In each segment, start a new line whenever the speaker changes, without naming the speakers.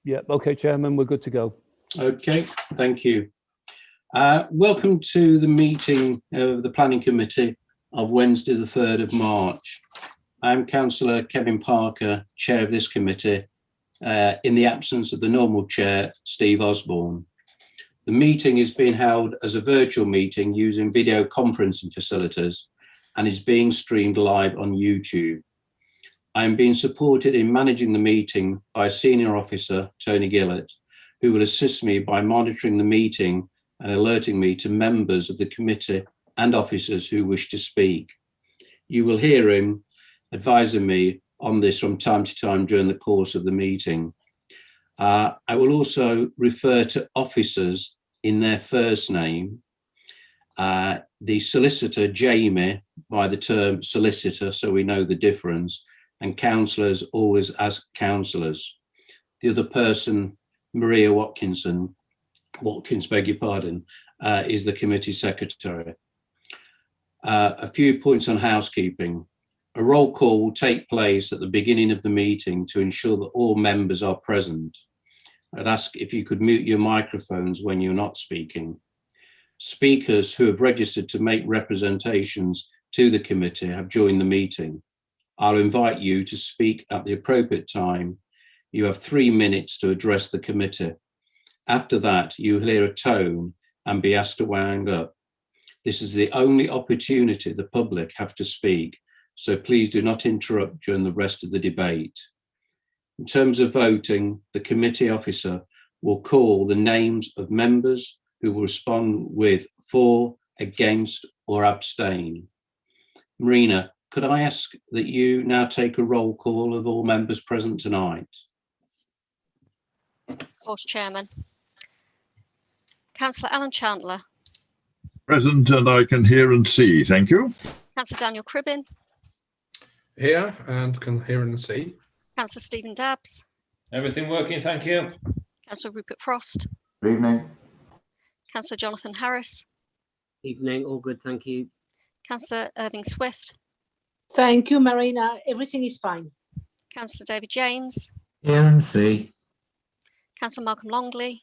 Yeah, okay, Chairman, we're good to go.
Okay, thank you. Welcome to the meeting of the Planning Committee of Wednesday the 3rd of March. I'm Councillor Kevin Parker, Chair of this committee, in the absence of the normal Chair, Steve Osborne. The meeting is being held as a virtual meeting using video conferencing facilities and is being streamed live on YouTube. I am being supported in managing the meeting by a senior officer, Tony Gillett, who will assist me by monitoring the meeting and alerting me to members of the committee and officers who wish to speak. You will hear him advising me on this from time to time during the course of the meeting. I will also refer to officers in their first name. The solicitor, Jamie, by the term solicitor, so we know the difference, and councillors always as councillors. The other person, Maria Watkins, beg your pardon, is the committee secretary. A few points on housekeeping. A roll call will take place at the beginning of the meeting to ensure that all members are present. I'd ask if you could mute your microphones when you're not speaking. Speakers who have registered to make representations to the committee have joined the meeting. I'll invite you to speak at the appropriate time. You have 3 minutes to address the committee. After that, you'll hear a tone and be asked to wind up. This is the only opportunity the public have to speak, so please do not interrupt during the rest of the debate. In terms of voting, the committee officer will call the names of members who will respond with for, against, or abstain. Marina, could I ask that you now take a roll call of all members present tonight?
Of course, Chairman. Councillor Alan Chandler.
Present, and I can hear and see. Thank you.
Councillor Daniel Cribbin.
Here and can hear and see.
Councillor Stephen Dabbs.
Everything working, thank you.
Councillor Rupert Frost.
Good evening.
Councillor Jonathan Harris.
Evening, all good, thank you.
Councillor Irving Swift.
Thank you, Marina. Everything is fine.
Councillor David James.
Hear and see.
Councillor Malcolm Longley.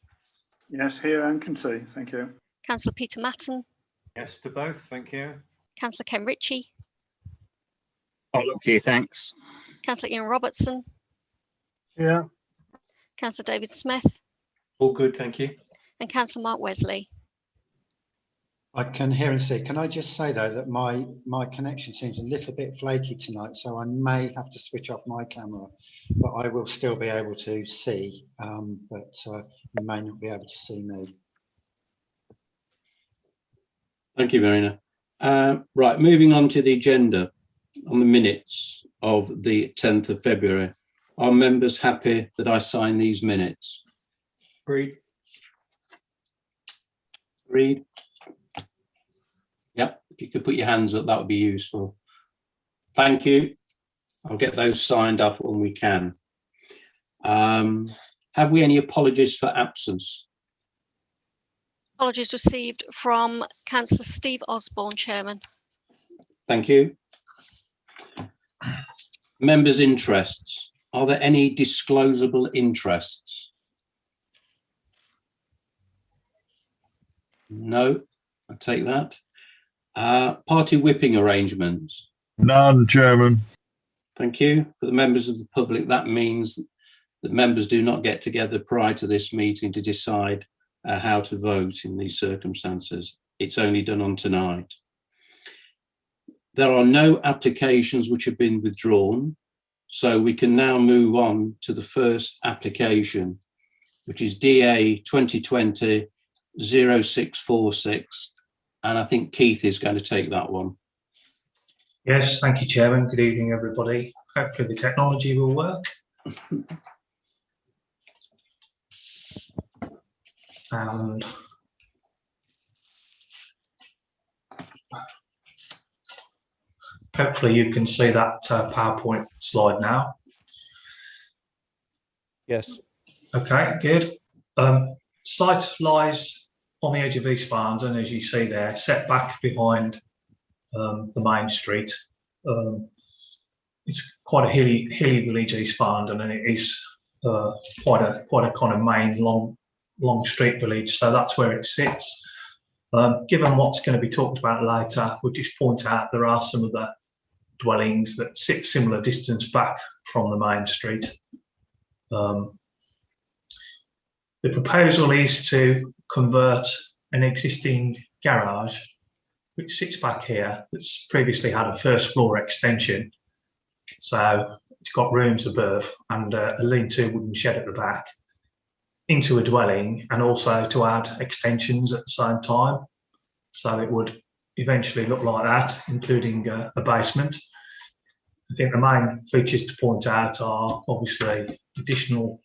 Yes, here and can see. Thank you.
Councillor Peter Matton.
Yes to both, thank you.
Councillor Ken Ritchie.
All okay, thanks.
Councillor Ian Robertson.
Yeah.
Councillor David Smith.
All good, thank you.
And Councillor Mark Wesley.
I can hear and see. Can I just say though that my connection seems a little bit flaky tonight, so I may have to switch off my camera, but I will still be able to see, but you may not be able to see me.
Thank you, Marina. Right, moving on to the agenda on the minutes of the 10th of February. Are members happy that I sign these minutes?
Agreed.
Agreed. Yep, if you could put your hands up, that would be useful. Thank you. I'll get those signed up when we can. Have we any apologies for absence?
Apologies received from Councillor Steve Osborne, Chairman.
Thank you. Members' interests. Are there any disclosable interests? No, I take that. Party whipping arrangements.
None, Chairman.
Thank you. For the members of the public, that means that members do not get together prior to this meeting to decide how to vote in these circumstances. It's only done on tonight. There are no applications which have been withdrawn, so we can now move on to the first application, which is DA 2020-0646, and I think Keith is going to take that one.
Yes, thank you, Chairman. Good evening, everybody. Hopefully the technology will work. And hopefully you can see that PowerPoint slide now.
Yes.
Okay, good. Site lies on the edge of East Farndon, as you see there, set back behind the main street. It's quite a hilly village, East Farndon, and it is quite a kind of main long street village. So that's where it sits. Given what's going to be talked about later, we'll just point out there are some other dwellings that sit similar distance back from the main street. The proposal is to convert an existing garage, which sits back here, that's previously had a first floor extension. So it's got rooms above and a lean-to wooden shed at the back, into a dwelling, and also to add extensions at the same time. So it would eventually look like that, including a basement. I think the main features to point out are obviously additional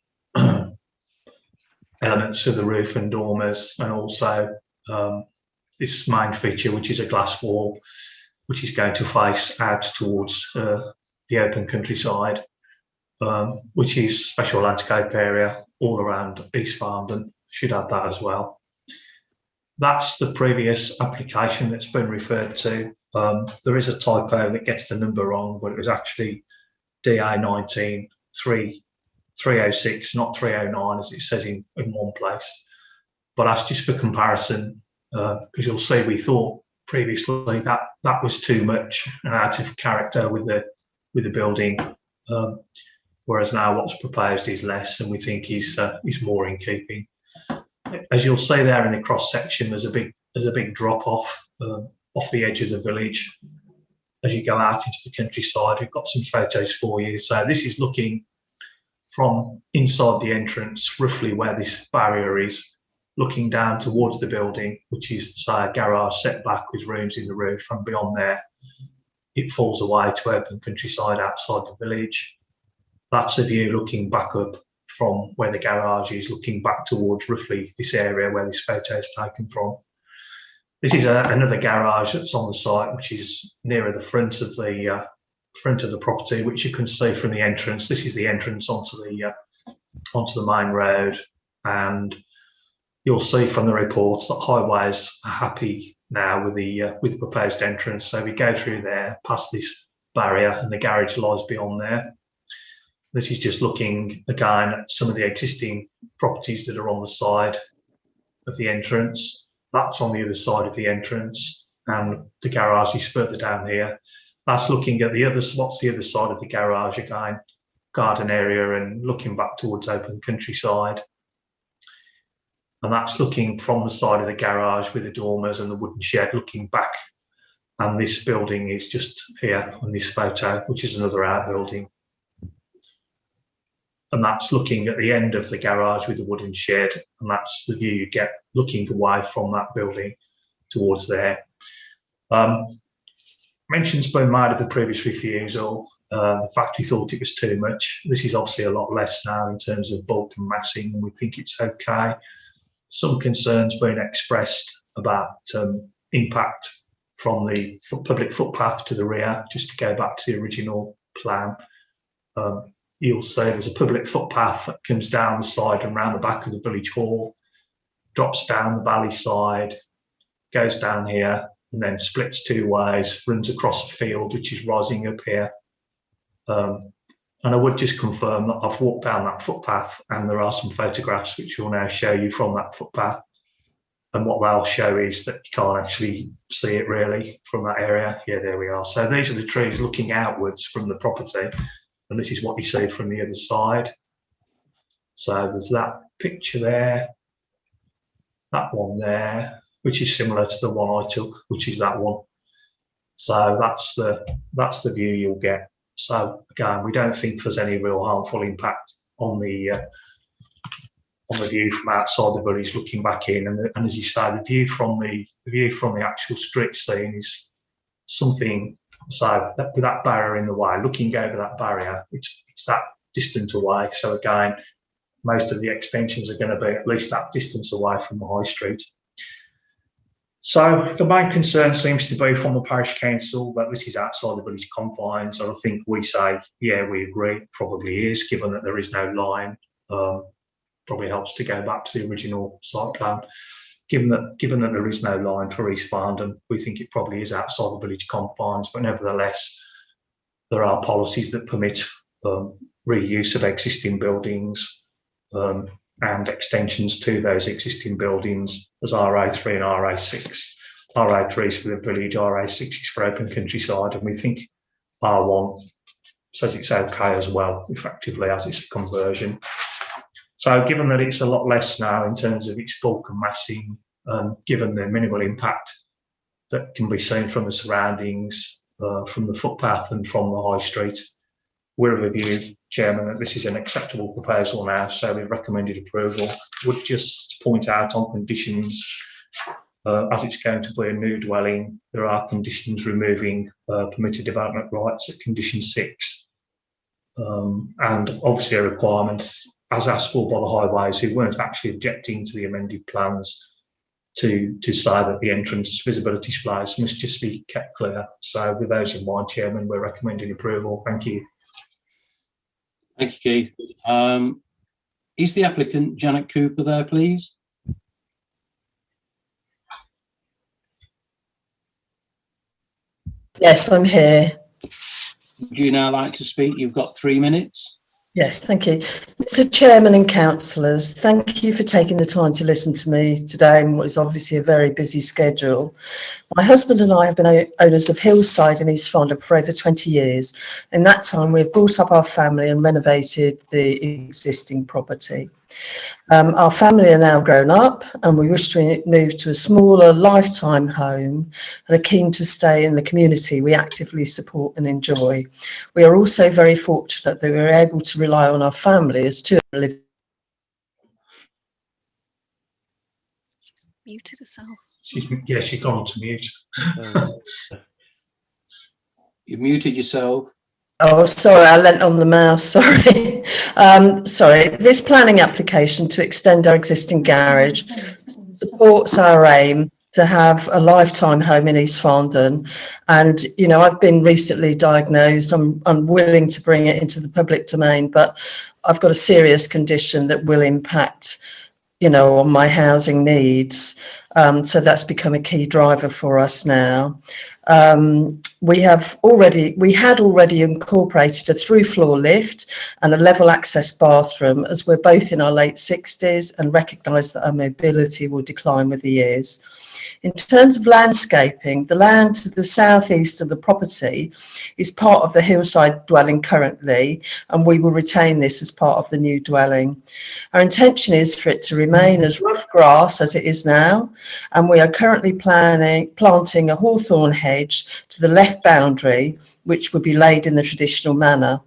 elements of the roof and dormers, and also this main feature, which is a glass wall, which is going to face out towards the open countryside, which is special landscape area all around East Farndon. Should add that as well. That's the previous application that's been referred to. There is a typo that gets the number wrong, but it was actually DA19 306, not 309, as it says in one place. But that's just for comparison, because you'll see we thought previously that was too much and out of character with the building, whereas now what's proposed is less, and we think is more in keeping. As you'll see there in the cross section, there's a big drop off off the edge of the village as you go out into the countryside. We've got some photos for you. So this is looking from inside the entrance, roughly where this barrier is, looking down towards the building, which is, say, a garage set back with rooms in the roof, and beyond there it falls away to open countryside outside the village. That's a view looking back up from where the garage is, looking back towards roughly this area where this photo is taken from. This is another garage that's on the site, which is nearer the front of the property, which you can see from the entrance. This is the entrance onto the main road, and you'll see from the reports that Highways are happy now with the proposed entrance. So we go through there, past this barrier, and the garage lies beyond there. This is just looking again at some of the existing properties that are on the side of the entrance. That's on the other side of the entrance, and the garage is further down here. That's looking at the other spots, the other side of the garage again, garden area, and looking back towards open countryside. And that's looking from the side of the garage with the dormers and the wooden shed looking back. And this building is just here on this photo, which is another outbuilding. And that's looking at the end of the garage with the wooden shed, and that's the view you get looking away from that building towards there. Mention's been made of the previous refusal, the fact we thought it was too much. This is obviously a lot less now in terms of bulk and massing, and we think it's okay. Some concerns being expressed about impact from the public footpath to the rear, just to go back to the original plan. You'll see there's a public footpath that comes down the side and round the back of the village hall, drops down the valley side, goes down here, and then splits two ways, runs across a field which is rising up here. And I would just confirm that I've walked down that footpath, and there are some photographs which will now show you from that footpath. And what they'll show is that you can't actually see it really from that area. Yeah, there we are. So these are the trees looking outwards from the property, and this is what you see from the other side. So there's that picture there, that one there, which is similar to the one I took, which is that one. So that's the view you'll get. So again, we don't think there's any real harmful impact on the view from outside the village looking back in. And as you say, the view from the actual street scene is something. So with that barrier in the way, looking over that barrier, it's that distant away. So again, most of the extensions are going to be at least that distance away from the high street. So the main concern seems to be from the parish council that this is outside the village confines. And I think we say, yeah, we agree, it probably is, given that there is no line. Probably helps to go back to the original site plan. Given that there is no line for East Farndon, we think it probably is outside the village confines, but nevertheless, there are policies that permit reuse of existing buildings and extensions to those existing buildings as RA3 and RA6. RA3 is for the village, RA6 is for open countryside, and we think R1 says it's okay as well, effectively, as it's a conversion. So given that it's a lot less now in terms of its bulk and massing, given the minimal impact that can be seen from the surroundings, from the footpath and from the high street, we're of the view, Chairman, that this is an acceptable proposal now, so we've recommended approval. Would just point out on conditions, as it's going to be a new dwelling, there are conditions removing permitted development rights at condition 6. And obviously a requirement, as asked for by the highways, who weren't actually objecting to the amended plans, to say that the entrance visibility displays must just be kept clear. So with those in mind, Chairman, we're recommending approval. Thank you.
Thank you, Keith. Is the applicant Janet Cooper there, please?
Yes, I'm here.
Would you now like to speak? You've got 3 minutes.
Yes, thank you. Mr. Chairman and councillors, thank you for taking the time to listen to me today in what is obviously a very busy schedule. My husband and I have been owners of Hillside in East Farndon for over 20 years. In that time, we've brought up our family and renovated the existing property. Our family are now grown up and we wish to move to a smaller lifetime home and are keen to stay in the community we actively support and enjoy. We are also very fortunate that we are able to rely on our family as two live.
She's muted herself.
She's gone to mute.
You've muted yourself.
Oh, sorry, I leant on the mouse, sorry. Sorry, this planning application to extend our existing garage supports our aim to have a lifetime home in East Farndon. And, you know, I've been recently diagnosed. I'm willing to bring it into the public domain, but I've got a serious condition that will impact, you know, on my housing needs. So that's become a key driver for us now. We had already incorporated a through-floor lift and a level access bathroom, as we're both in our late 60s and recognise that our mobility will decline with the years. In terms of landscaping, the land to the southeast of the property is part of the hillside dwelling currently, and we will retain this as part of the new dwelling. Our intention is for it to remain as rough grass as it is now, and we are currently planting a hawthorn hedge to the left boundary, which will be laid in the traditional manner.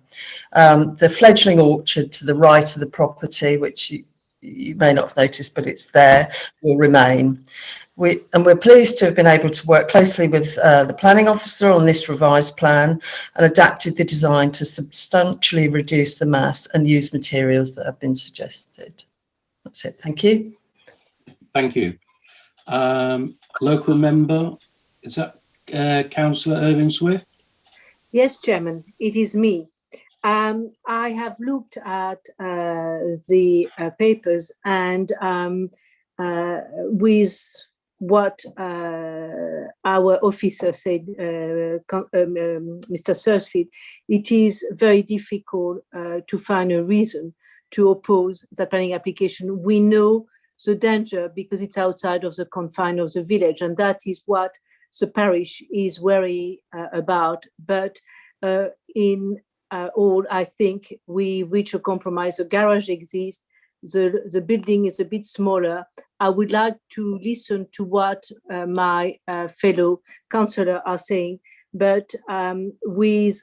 The fledgling orchard to the right of the property, which you may not have noticed, but it's there, will remain. We're pleased to have been able to work closely with the planning officer on this revised plan and adapted the design to substantially reduce the mass and use materials that have been suggested. That's it. Thank you.
Thank you. Local member, is that Councillor Irving Swift?
Yes, Chairman, it is me. I have looked at the papers and with what our officer said, Mr. Sursfield, it is very difficult to find a reason to oppose the planning application. We know the danger because it's outside of the confine of the village, and that is what the parish is worried about. But in all, I think we reach a compromise. The garage exists. The building is a bit smaller. I would like to listen to what my fellow councillors are saying, but with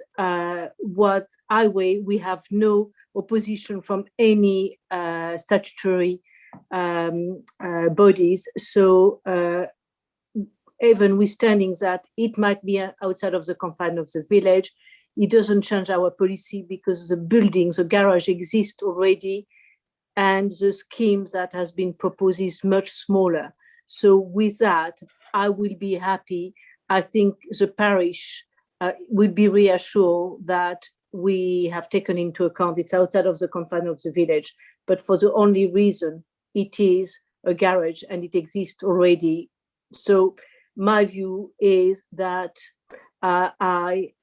what I weigh, we have no opposition from any statutory bodies. So even withstanding that, it might be outside of the confine of the village, it doesn't change our policy because the building, the garage exists already, and the scheme that has been proposed is much smaller. So with that, I will be happy. I think the parish will be reassured that we have taken into account it's outside of the confine of the village, but for the only reason it is a garage and it exists already. So my view is that I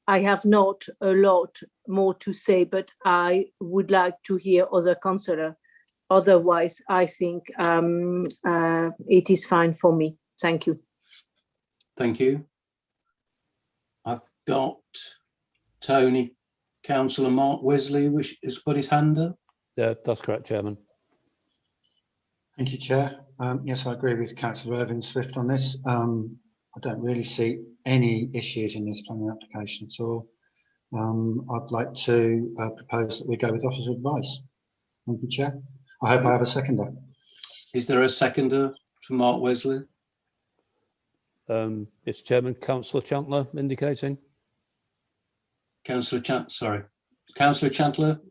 I have not a lot more to say, but I would like to hear other councillors. Otherwise, I think it is fine for me. Thank you.
Thank you. I've got Tony, Councillor Mark Wesley, which has put his hand up.
Yeah, that's correct, Chairman.
Thank you, Chair. Yes, I agree with Councillor Irving Swift on this. I don't really see any issues in this planning application at all. I'd like to propose that we go with officer advice. Thank you, Chair. I hope I have a seconder.
Is there a seconder for Mark Wesley?
It's Chairman, Councillor Chandler indicating.
Councillor Chandler,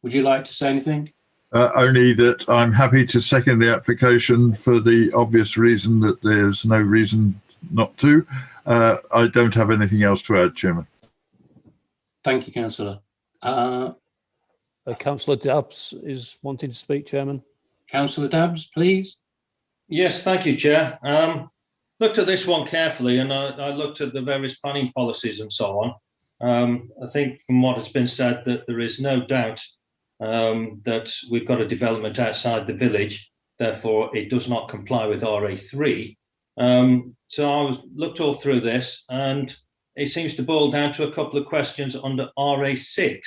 would you like to say anything?
Only that I'm happy to second the application for the obvious reason that there's no reason not to. I don't have anything else to add, Chairman.
Thank you, Councillor.
Councillor Dabbs is wanting to speak, Chairman.
Councillor Dabbs, please.
Yes, thank you, Chair. Looked at this one carefully, and I looked at the various planning policies and so on. I think from what has been said that there is no doubt that we've got a development outside the village, therefore it does not comply with RA3. So I looked all through this, and it seems to boil down to a couple of questions under RA6,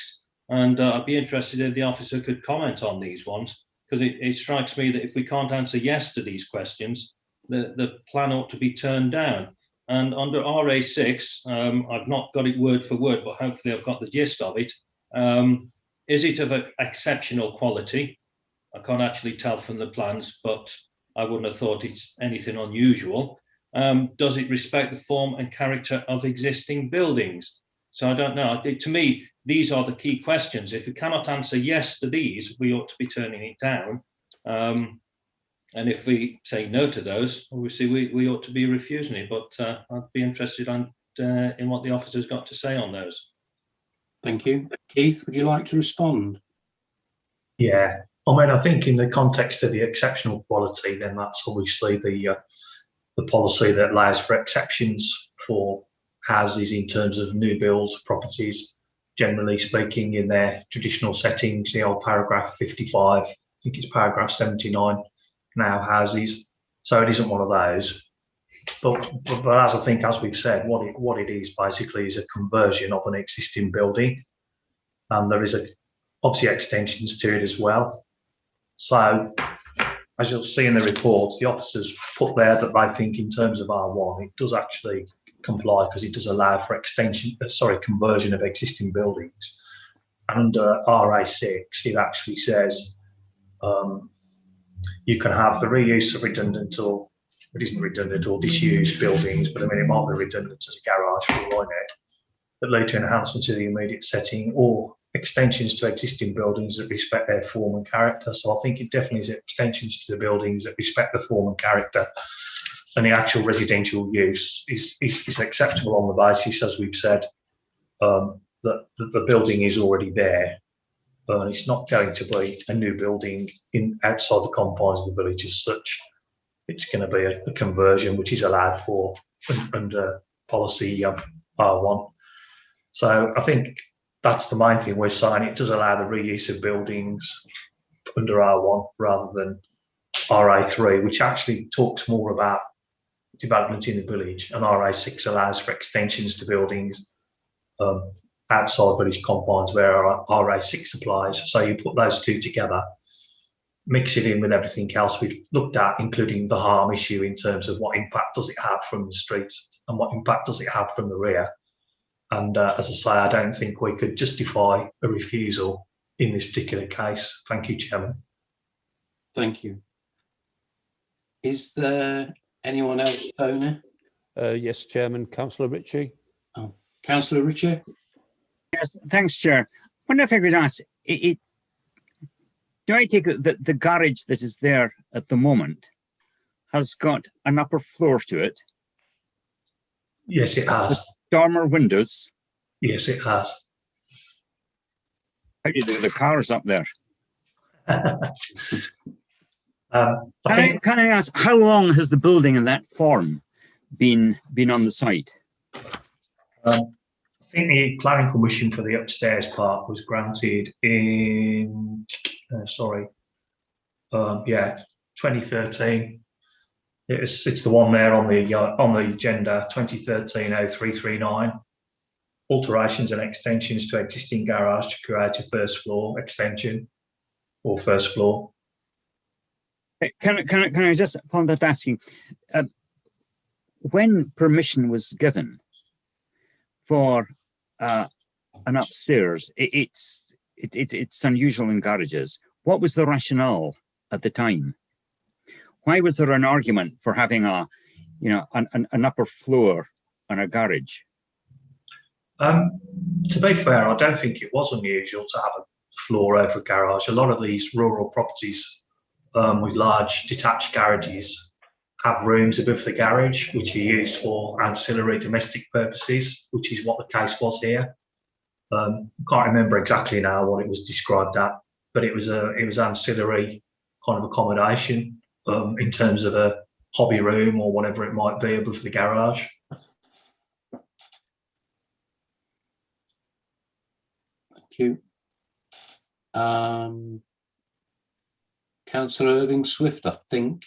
and I'd be interested if the officer could comment on these ones, because it strikes me that if we can't answer yes to these questions, the plan ought to be turned down. And under RA6, I've not got it word for word, but hopefully I've got the gist of it. Is it of an exceptional quality? I can't actually tell from the plans, but I wouldn't have thought it's anything unusual. Does it respect the form and character of existing buildings? So I don't know. To me, these are the key questions. If we cannot answer yes to these, we ought to be turning it down. And if we say no to those, obviously we ought to be refusing it. But I'd be interested in what the officer's got to say on those.
Thank you. Keith, would you like to respond?
Yeah, I mean, I think in the context of the exceptional quality, then that's obviously the policy that allows for exceptions for houses in terms of new builds, properties, generally speaking, in their traditional settings. The old paragraph 55, I think it's paragraph 79, now houses. So it isn't one of those. But as I think, as we've said, what it is basically is a conversion of an existing building, and there is obviously extensions to it as well. So as you'll see in the report, the officers put there that they think in terms of R1, it does actually comply because it does allow for conversion of existing buildings. And under RA6, it actually says you can have the reuse of redundant, or it isn't redundant, or disused buildings, but I mean, it might be redundant as a garage for all I know, that lead to enhancement to the immediate setting or extensions to existing buildings that respect their form and character. So I think it definitely is extensions to the buildings that respect the form and character, and the actual residential use is acceptable on the basis, as we've said, that the building is already there. And it's not going to be a new building outside the confines of the village as such. It's going to be a conversion, which is allowed for under policy R1. So I think that's the main thing we're saying. It does allow the reuse of buildings under R1 rather than RA3, which actually talks more about development in the village, and RA6 allows for extensions to buildings outside village confines where RA6 applies. So you put those two together, mix it in with everything else we've looked at, including the harm issue in terms of what impact does it have from the streets and what impact does it have from the rear. And as I say, I don't think we could justify a refusal in this particular case. Thank you, Chairman.
Thank you. Is there anyone else, Tony?
Yes, Chairman. Councillor Ritchie.
Oh, Councillor Ritchie.
Yes, thanks, Chair. I wonder if I could ask, do I take it that the garage that is there at the moment has got an upper floor to it?
Yes, it has.
Dormer windows?
Yes, it has.
How do you do the cars up there? Can I ask, how long has the building in that form been on the site?
I think the planning permission for the upstairs part was granted in, 2013. It's the one there on the agenda, 2013-0339. Alterations and extensions to existing garage to create a first floor extension or first floor.
Can I just upon that asking, when permission was given for an upstairs, it's unusual in garages. What was the rationale at the time? Why was there an argument for having an upper floor on a garage?
To be fair, I don't think it was unusual to have a floor over a garage. A lot of these rural properties with large detached garages have rooms above the garage, which are used for ancillary domestic purposes, which is what the case was here. Can't remember exactly now what it was described at, but it was ancillary kind of accommodation in terms of a hobby room or whatever it might be above the garage.
Thank you. Councillor Irving Swift, I think.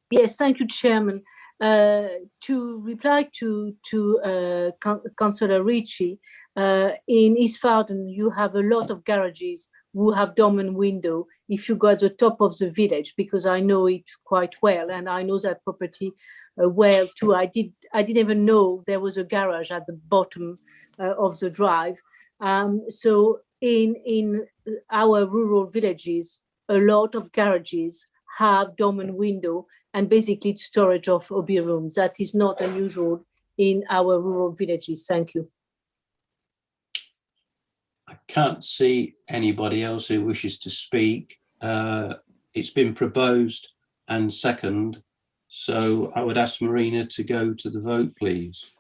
Yes, thank you, Chairman. To reply to Councillor Ritchie, in East Fowden, you have a lot of garages who have dormer window if you go at the top of the village, because I know it quite well and I know that property well too. I didn't even know there was a garage at the bottom of the drive. So in our rural villages, a lot of garages have dormer window and basically it's storage of hobby rooms. That is not unusual in our rural villages. Thank you.
I can't see anybody else who wishes to speak. It's been proposed and second, so I would ask Marina to go to the vote, please.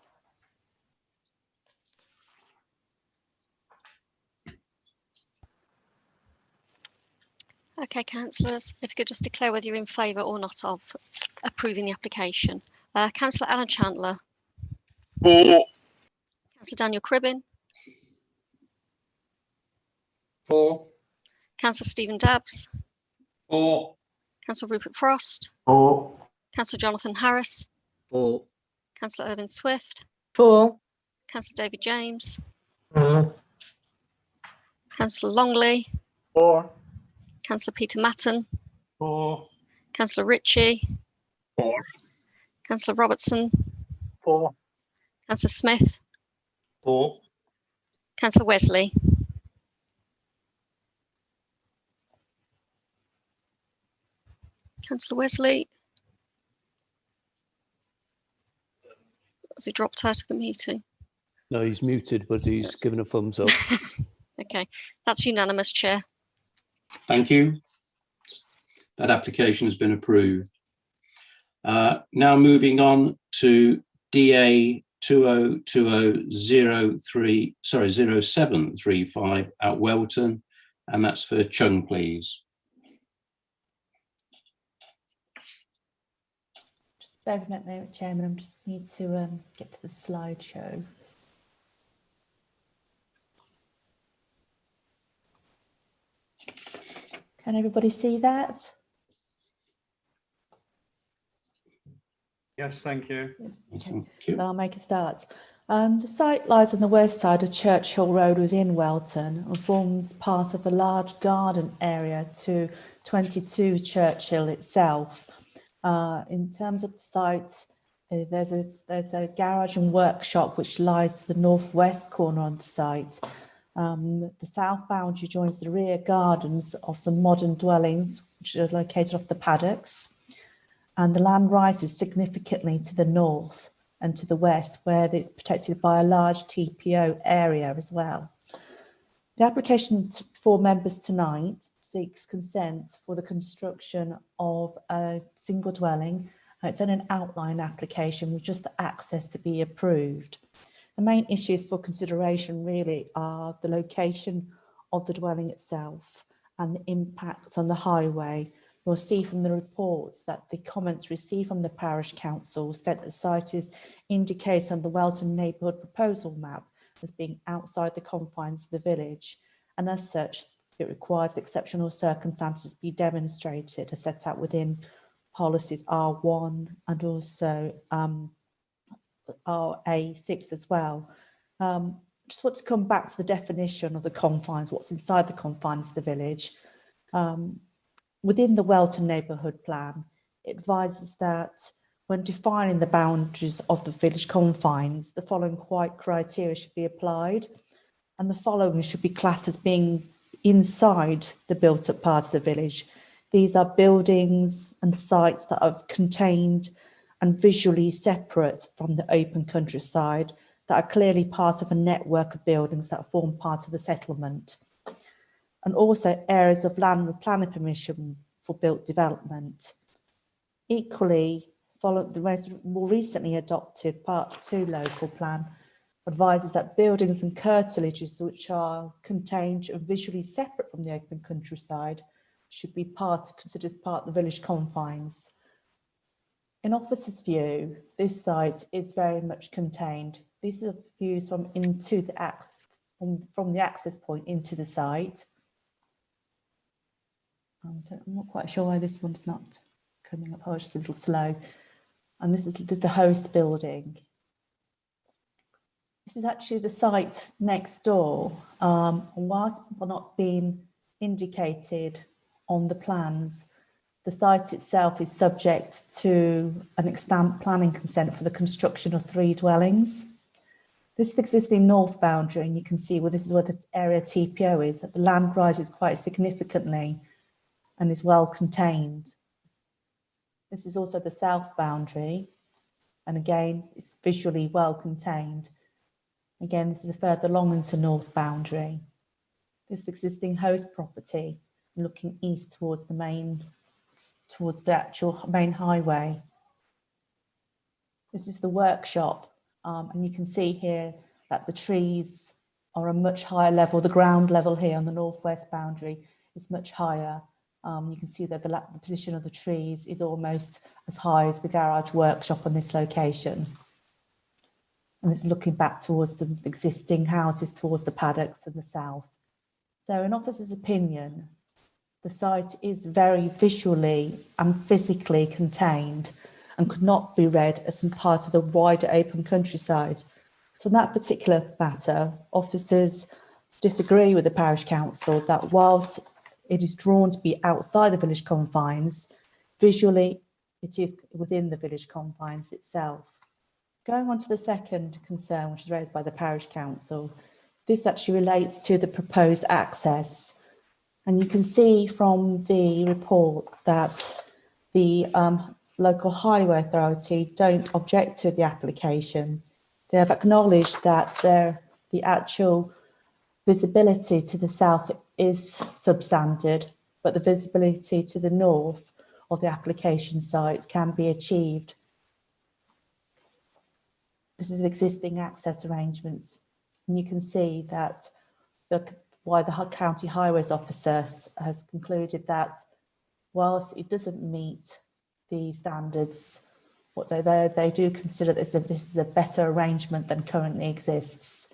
Okay, councillors, if you could just declare whether you're in favour or not of approving the application. Councillor Alan Chandler.
For.
Councillor Daniel Cribbin.
For.
Councillor Stephen Dabbs.
For.
Councillor Rupert Frost.
For.
Councillor Jonathan Harris.
For.
Councillor Irving Swift.
For.
Councillor David James.
For.
Councillor Longley.
For.
Councillor Peter Matton.
For.
Councillor Ritchie.
For.
Councillor Robertson.
For.
Councillor Smith.
For.
Councillor Wesley. Councillor Wesley. Has he dropped out of the meeting?
No, he's muted, but he's given a thumbs up.
Okay, that's unanimous, Chair.
Thank you. That application has been approved. Now moving on to DA 0735 at Welton, and that's for Chung, please.
Just bear with me a moment, Chairman. I just need to get to the slideshow. Can everybody see that?
Yes, thank you.
Okay. Then I'll make a start. The site lies on the west side of Churchill Road within Welton and forms part of a large garden area to 22 Churchill itself. In terms of the site, there's a garage and workshop which lies to the northwest corner on the site. The south boundary joins the rear gardens of some modern dwellings which are located off the paddocks, and the land rises significantly to the north and to the west, where it's protected by a large TPO area as well. The application for members tonight seeks consent for the construction of a single dwelling. It's only an outline application with just the access to be approved. The main issues for consideration really are the location of the dwelling itself and the impact on the highway, you'll see from the reports that the comments received from the parish council said that the site is indicated on the Welton neighbourhood proposal map as being outside the confines of the village, and as such it requires that exceptional circumstances be demonstrated as set out within policies R1 and also RA6 as well. Just want to come back to the definition of the confines, what's inside the confines of the village. Within the Welton neighbourhood plan, it advises that when defining the boundaries of the village confines, the following criteria should be applied, and the following should be classed as being inside the built-up part of the village. These are buildings and sites that are contained and visually separate from the open countryside, that are clearly part of a network of buildings that form part of the settlement, and also areas of land with planning permission for built development. Equally, following the more recently adopted Part 2 local plan advises that buildings and curtilages which are contained and visually separate from the open countryside should be considered as part of the village confines. In officers' view, this site is very much contained. These are views from the access point into the site. I'm not quite sure why this one's not coming up. Oh, it's just a little slow. And this is the host building. This is actually the site next door. And whilst it's not been indicated on the plans, the site itself is subject to an extant planning consent for the construction of 3 dwellings. This is the existing north boundary, and you can see this is where the area TPO is. The land rises quite significantly and is well contained. This is also the south boundary, and again, it's visually well contained. Again, this is a further along into north boundary. This is the existing host property, looking east towards the actual main highway. This is the workshop, and you can see here that the trees are a much higher level. The ground level here on the northwest boundary is much higher. You can see that the position of the trees is almost as high as the garage workshop on this location. And it's looking back towards the existing houses, towards the paddocks to the south. So in officer's opinion, the site is very visually and physically contained and could not be read as part of the wider open countryside. So in that particular matter, officers disagree with the parish council that whilst it is drawn to be outside the village confines, visually it is within the village confines itself. Going on to the second concern, which is raised by the parish council, this actually relates to the proposed access. And you can see from the report that the local highway authority don't object to the application. They have acknowledged that the actual visibility to the south is substandard, but the visibility to the north of the application sites can be achieved. This is existing access arrangements, and you can see that why the county highways officer has concluded that whilst it doesn't meet the standards, what they do consider this is a better arrangement than currently exists.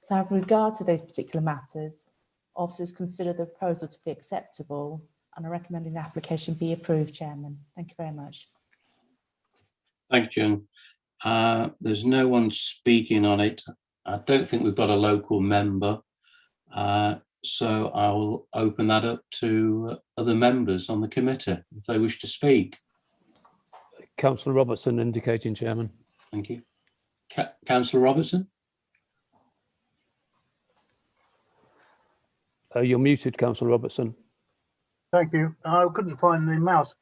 So with regard to those particular matters, officers consider the proposal to be acceptable and are recommending the application be approved, Chairman. Thank you very much.
Thank you, Jen. There's no one speaking on it. I don't think we've got a local member. So I'll open that up to other members on the committee if they wish to speak.
Councillor Robertson indicating, Chairman.
Thank you. Councillor Robertson?
You're muted, Councillor Robertson.
Thank you. I couldn't find the mouse.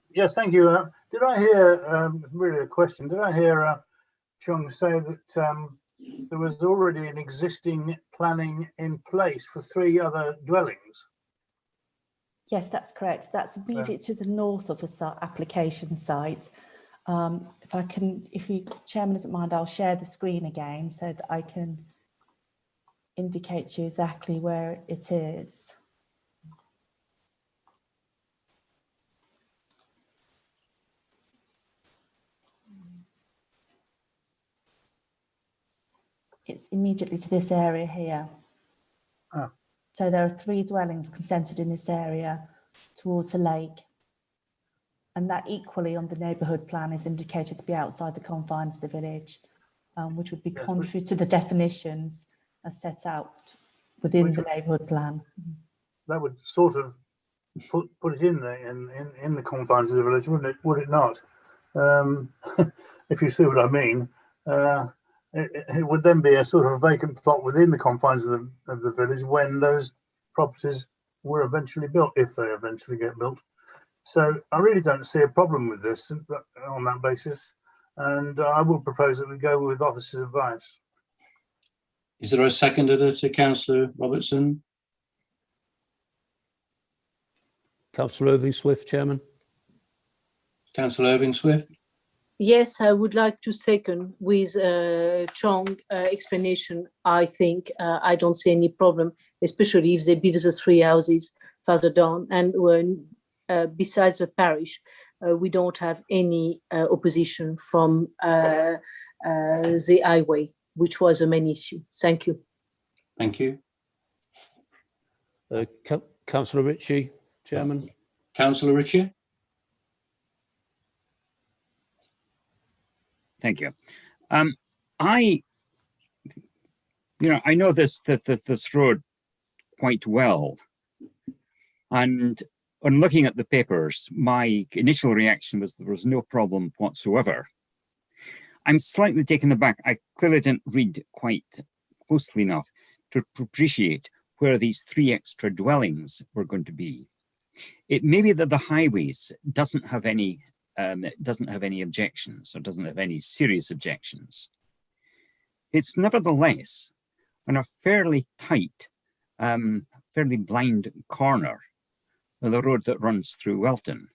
Yes, thank you. Did I hear, really a question, did I hear Chung say that there was already an existing planning in place for 3 other dwellings?
Yes, that's correct. That's immediate to the north of the application site. If you, Chairman, doesn't mind, I'll share the screen again so that I can indicate to you exactly where it is. It's immediately to this area here.
Ah.
So there are 3 dwellings concentrated in this area towards a lake. And that equally on the neighbourhood plan is indicated to be outside the confines of the village, which would be contrary to the definitions as set out within the neighbourhood plan.
That would sort of put it in there in the confines of the village, wouldn't it? Would it not? If you see what I mean. It would then be a sort of vacant plot within the confines of the village when those properties were eventually built, if they eventually get built. So I really don't see a problem with this on that basis, and I will propose that we go with officer's advice.
Is there a seconder to Councillor Robertson?
Councillor Irving Swift, Chairman.
Councillor Irving Swift?
Yes, I would like to second with Chong explanation. I think I don't see any problem, especially if they build the 3 houses further down. And when besides the parish, we don't have any opposition from the highway, which was a main issue. Thank you.
Thank you.
Councillor Ritchie, Chairman.
Councillor Ritchie?
Thank you. I know this road quite well, and on looking at the papers, my initial reaction was there was no problem whatsoever. I'm slightly taken aback. I clearly didn't read quite closely enough to appreciate where these 3 extra dwellings were going to be. It may be that the highways doesn't have any objections, or doesn't have any serious objections. It's nevertheless on a fairly tight, fairly blind corner of the road that runs through Welton.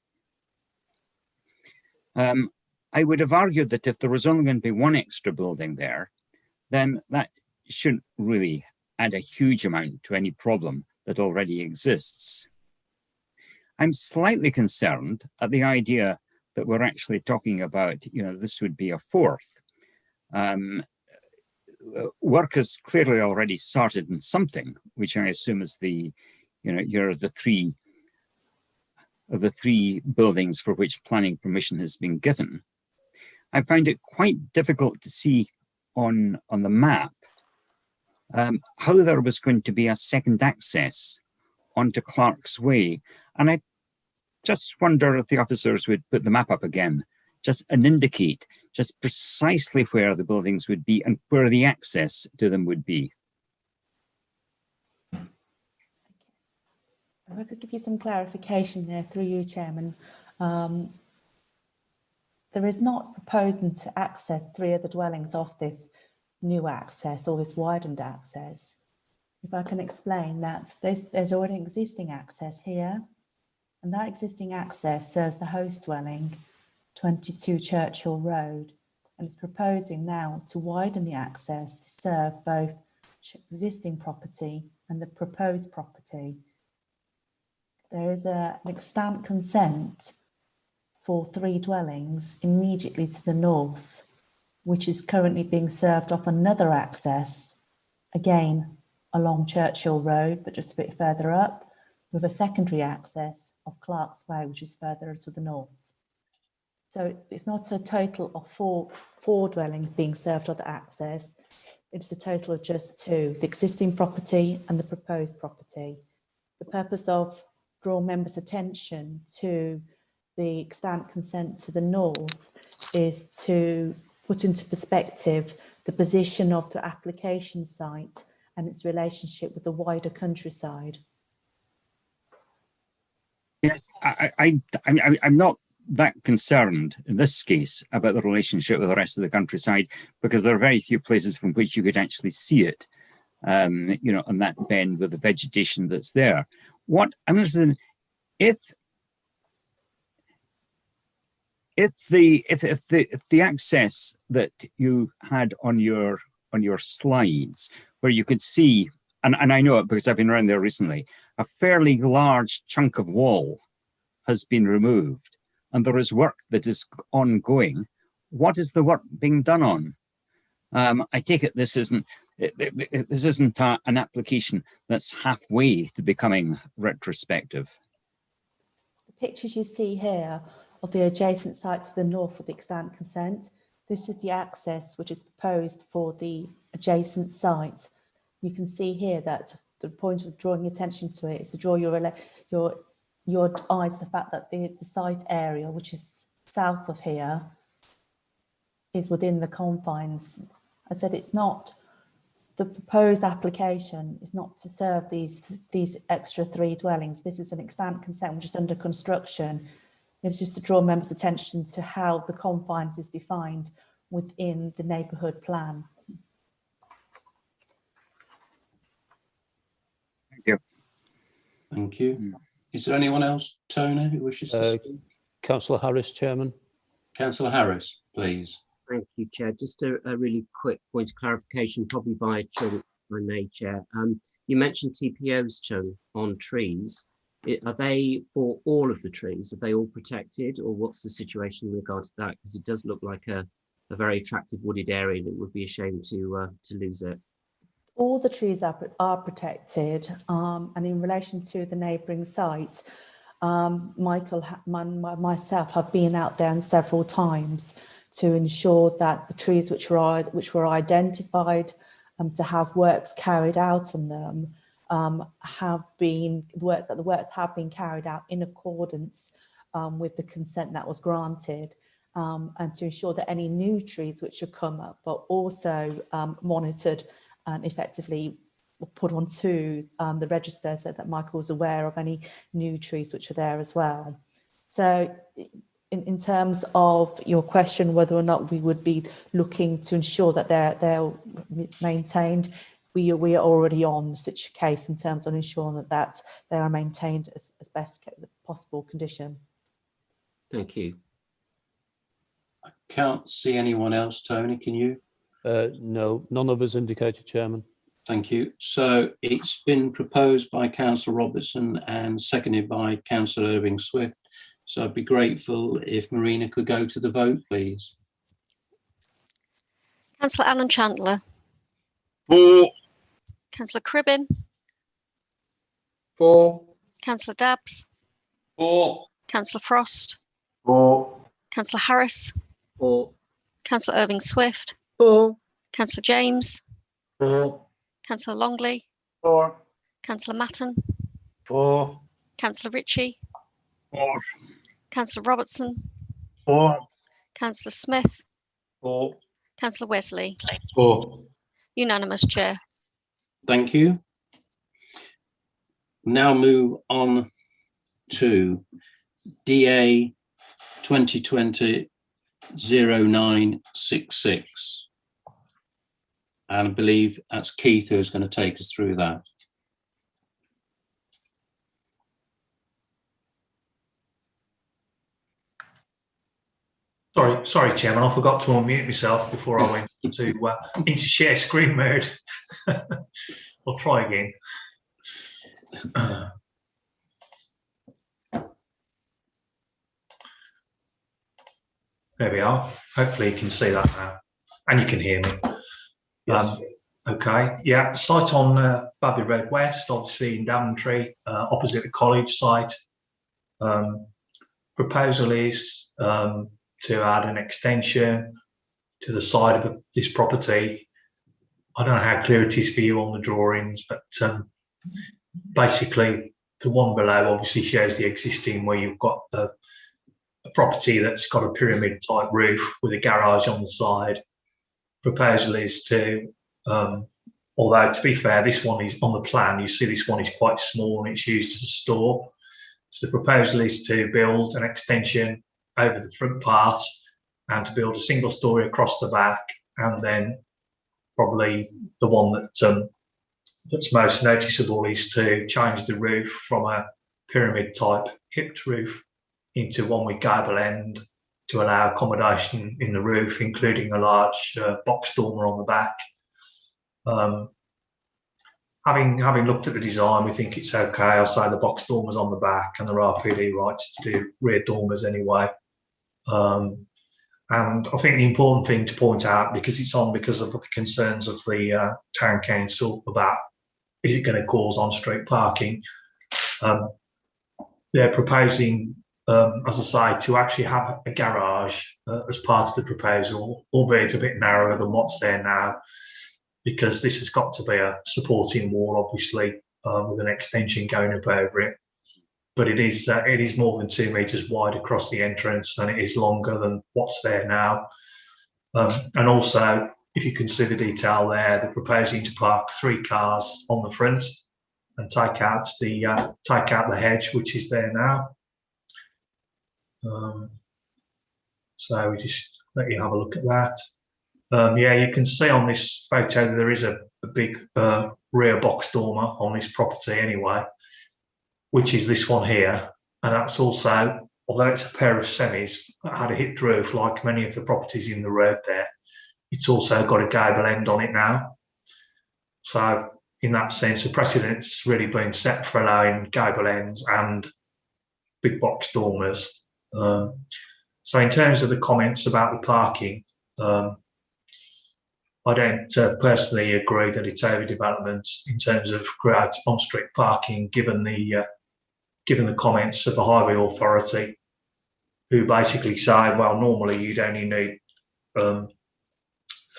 I would have argued that if there was only going to be 1 extra building there, then that shouldn't really add a huge amount to any problem that already exists. I'm slightly concerned at the idea that we're actually talking about, this would be a 4th. Work has clearly already started in something, which I assume is the 3 of the 3 buildings for which planning permission has been given. I find it quite difficult to see on the map how there was going to be a second access onto Clark's Way. And I just wonder if the officers would put the map up again, and indicate just precisely where the buildings would be and where the access to them would be.
If I could give you some clarification there through you, Chairman. There is not proposing to access 3 of the dwellings off this new access or this widened access. If I can explain that, there's already existing access here, and that existing access serves the host dwelling, 22 Churchill Road, and it's proposing now to widen the access to serve both existing property and the proposed property. There is an extant consent for 3 dwellings immediately to the north, which is currently being served off another access, again along Churchill Road, but just a bit further up, with a secondary access of Clark's Way, which is further to the north. So it's not a total of four dwellings being served on the access. It's a total of just 2, the existing property and the proposed property. The purpose of drawing members' attention to the extant consent to the north is to put into perspective the position of the application site and its relationship with the wider countryside.
Yes, I'm not that concerned in this case about the relationship with the rest of the countryside, because there are very few places from which you could actually see it, on that bend with the vegetation that's there. What I'm interested in, if the access that you had on your slides, where you could see, and I know it because I've been around there recently, a fairly large chunk of wall has been removed, and there is work that is ongoing. What is the work being done on? I take it this isn't an application that's halfway to becoming retrospective.
The pictures you see here of the adjacent site to the north of the extant consent, this is the access which is proposed for the adjacent site. You can see here that the point of drawing attention to it is to draw your eyes to the fact that the site area, which is south of here, is within the confines. I said it's not, the proposed application is not to serve these extra 3 dwellings. This is an extant consent which is under construction. It's just to draw members' attention to how the confines is defined within the neighbourhood plan.
Thank you.
Thank you. Is there anyone else, Tony, who wishes to speak?
Councillor Harris, Chairman.
Councillor Harris, please.
Thank you, Chair. Just a really quick point of clarification, probably by Chung, if I may, Chair. You mentioned TPOs, Chung, on trees. Are they for all of the trees? Are they all protected, or what's the situation in regards to that? Because it does look like a very attractive wooded area, and it would be a shame to lose it.
All the trees are protected, and in relation to the neighbouring site, Michael and myself have been out there several times to ensure that the trees which were identified to have works carried out on them the works have been carried out in accordance with the consent that was granted, and to ensure that any new trees which have come up are also monitored and effectively put onto the register so that Michael was aware of any new trees which are there as well. So in terms of your question, whether or not we would be looking to ensure that they're maintained, we are already on such a case in terms of ensuring that they are maintained as best possible condition.
Thank you.
I can't see anyone else, Tony, can you?
No, none of us indicated, Chairman.
Thank you. So it's been proposed by Councillor Robertson and seconded by Councillor Irving Swift. So I'd be grateful if Marina could go to the vote, please.
Councillor Alan Chandler.
For.
Councillor Cribbin.
For.
Councillor Dabbs.
For.
Councillor Frost.
For.
Councillor Harris.
For.
Councillor Irving Swift.
For.
Councillor James.
For.
Councillor Longley.
For.
Councillor Matton.
For.
Councillor Ritchie.
For.
Councillor Robertson.
For.
Councillor Smith.
For.
Councillor Wesley.
For.
Unanimous, Chair.
Thank you. Now move on to DA 2020-0966. And I believe that's Keith who's going to take us through that.
Sorry, Chairman, I forgot to unmute myself before I went into share screen mode. I'll try again. There we are. Hopefully you can see that now, and you can hear me.
Yes.
Okay, yeah, site on Babby Road West, obviously in Daventry, opposite the college site. Proposal is to add an extension to the side of this property. I don't know how clear it is for you on the drawings, but basically the one below obviously shows the existing, where you've got a property that's got a pyramid type roof with a garage on the side. Proposal is to, although to be fair, this one is on the plan, you see this one is quite small and it's used as a store. So the proposal is to build an extension over the front part and to build a single story across the back, and then probably the one that that's most noticeable is to change the roof from a pyramid type hipped roof into one with gable end to allow accommodation in the roof, including a large box dormer on the back. Having looked at the design, we think it's okay. I'll say the box dormer's on the back, and there are PD rights to do rear dormers anyway. And I think the important thing to point out, because it's on because of the concerns of the town council about is it going to cause on-street parking, they're proposing, as I say, to actually have a garage as part of the proposal, albeit a bit narrower than what's there now, because this has got to be a supporting wall, obviously, with an extension going up over it. But it is more than 2 metres wide across the entrance, and it is longer than what's there now. And also, if you consider detail there, they're proposing to park 3 cars on the front and take out the hedge which is there now. So we just let you have a look at that. Yeah, you can see on this photo that there is a big rear box dormer on this property anyway, which is this one here. And that's also, although it's a pair of semis that had a hipped roof like many of the properties in the road there, it's also got a gable end on it now. So in that sense, the precedent's really been set for allowing gable ends and big box dormers. So in terms of the comments about the parking, I don't personally agree that it's overdevelopment in terms of creating on-street parking, given the comments of the Highway Authority, who basically say, well, normally you'd only need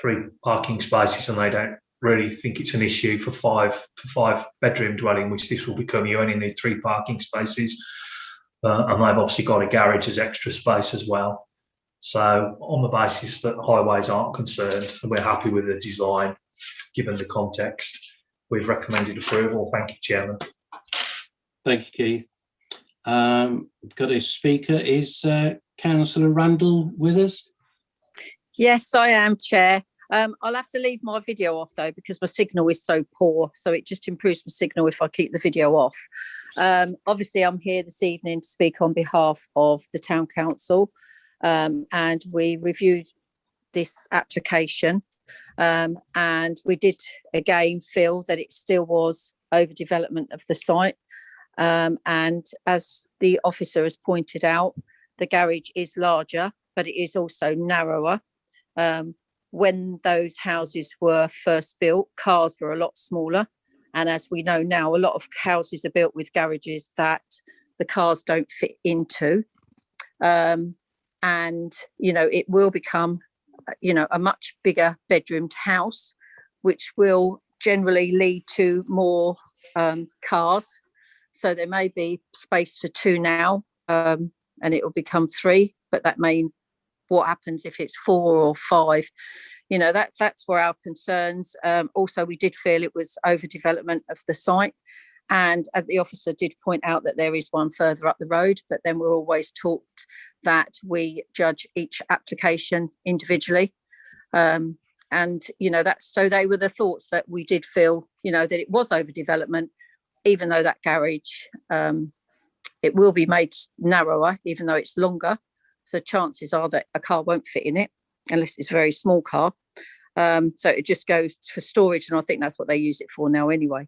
3 parking spaces, and they don't really think it's an issue for 5 bedroom dwelling, which this will become. You only need 3 parking spaces, and they've obviously got a garage as extra space as well. So on the basis that highways aren't concerned, and we're happy with the design, given the context, we've recommended approval. Thank you, Chairman.
Thank you, Keith. Got a speaker. Is Councillor Randall with us?
Yes, I am, Chair. I'll have to leave my video off though, because my signal is so poor. So it just improves my signal if I keep the video off. Obviously, I'm here this evening to speak on behalf of the Town Council. And we reviewed this application, and we did again feel that it still was overdevelopment of the site. And as the officer has pointed out, the garage is larger, but it is also narrower. When those houses were first built, cars were a lot smaller. And as we know now, a lot of houses are built with garages that the cars don't fit into. And, it will become, a much bigger bedroomed house, which will generally lead to more cars. So there may be space for 2 now, and it will become 3, but that may, what happens if it's 4 or 5? That's where our concerns. Also, we did feel it was overdevelopment of the site. And the officer did point out that there is one further up the road, but then we're always taught that we judge each application individually. And, so they were the thoughts that we did feel, that it was overdevelopment, even though that garage, it will be made narrower, even though it's longer. So chances are that a car won't fit in it, unless it's a very small car. So it just goes for storage, and I think that's what they use it for now anyway.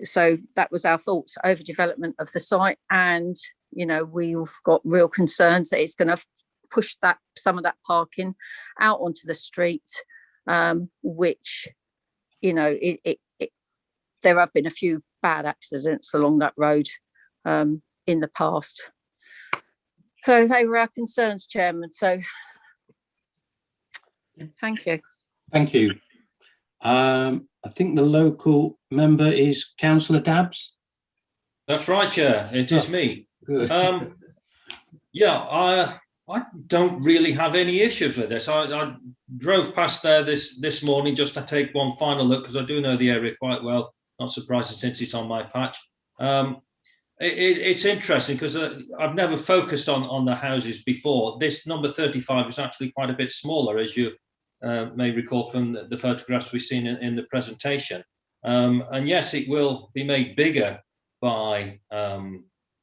So that was our thoughts, overdevelopment of the site. And, we've got real concerns that it's going to push some of that parking out onto the street, which, there have been a few bad accidents along that road in the past. So they were our concerns, Chairman. So thank you.
Thank you. I think the local member is Councillor Dabbs.
That's right, Chair. It is me.
Good.
I don't really have any issues with this. I drove past there this morning just to take one final look, because I do know the area quite well. Not surprising since it's on my patch. It's interesting because I've never focused on the houses before. This number 35 is actually quite a bit smaller, as you may recall from the photographs we've seen in the presentation. And yes, it will be made bigger by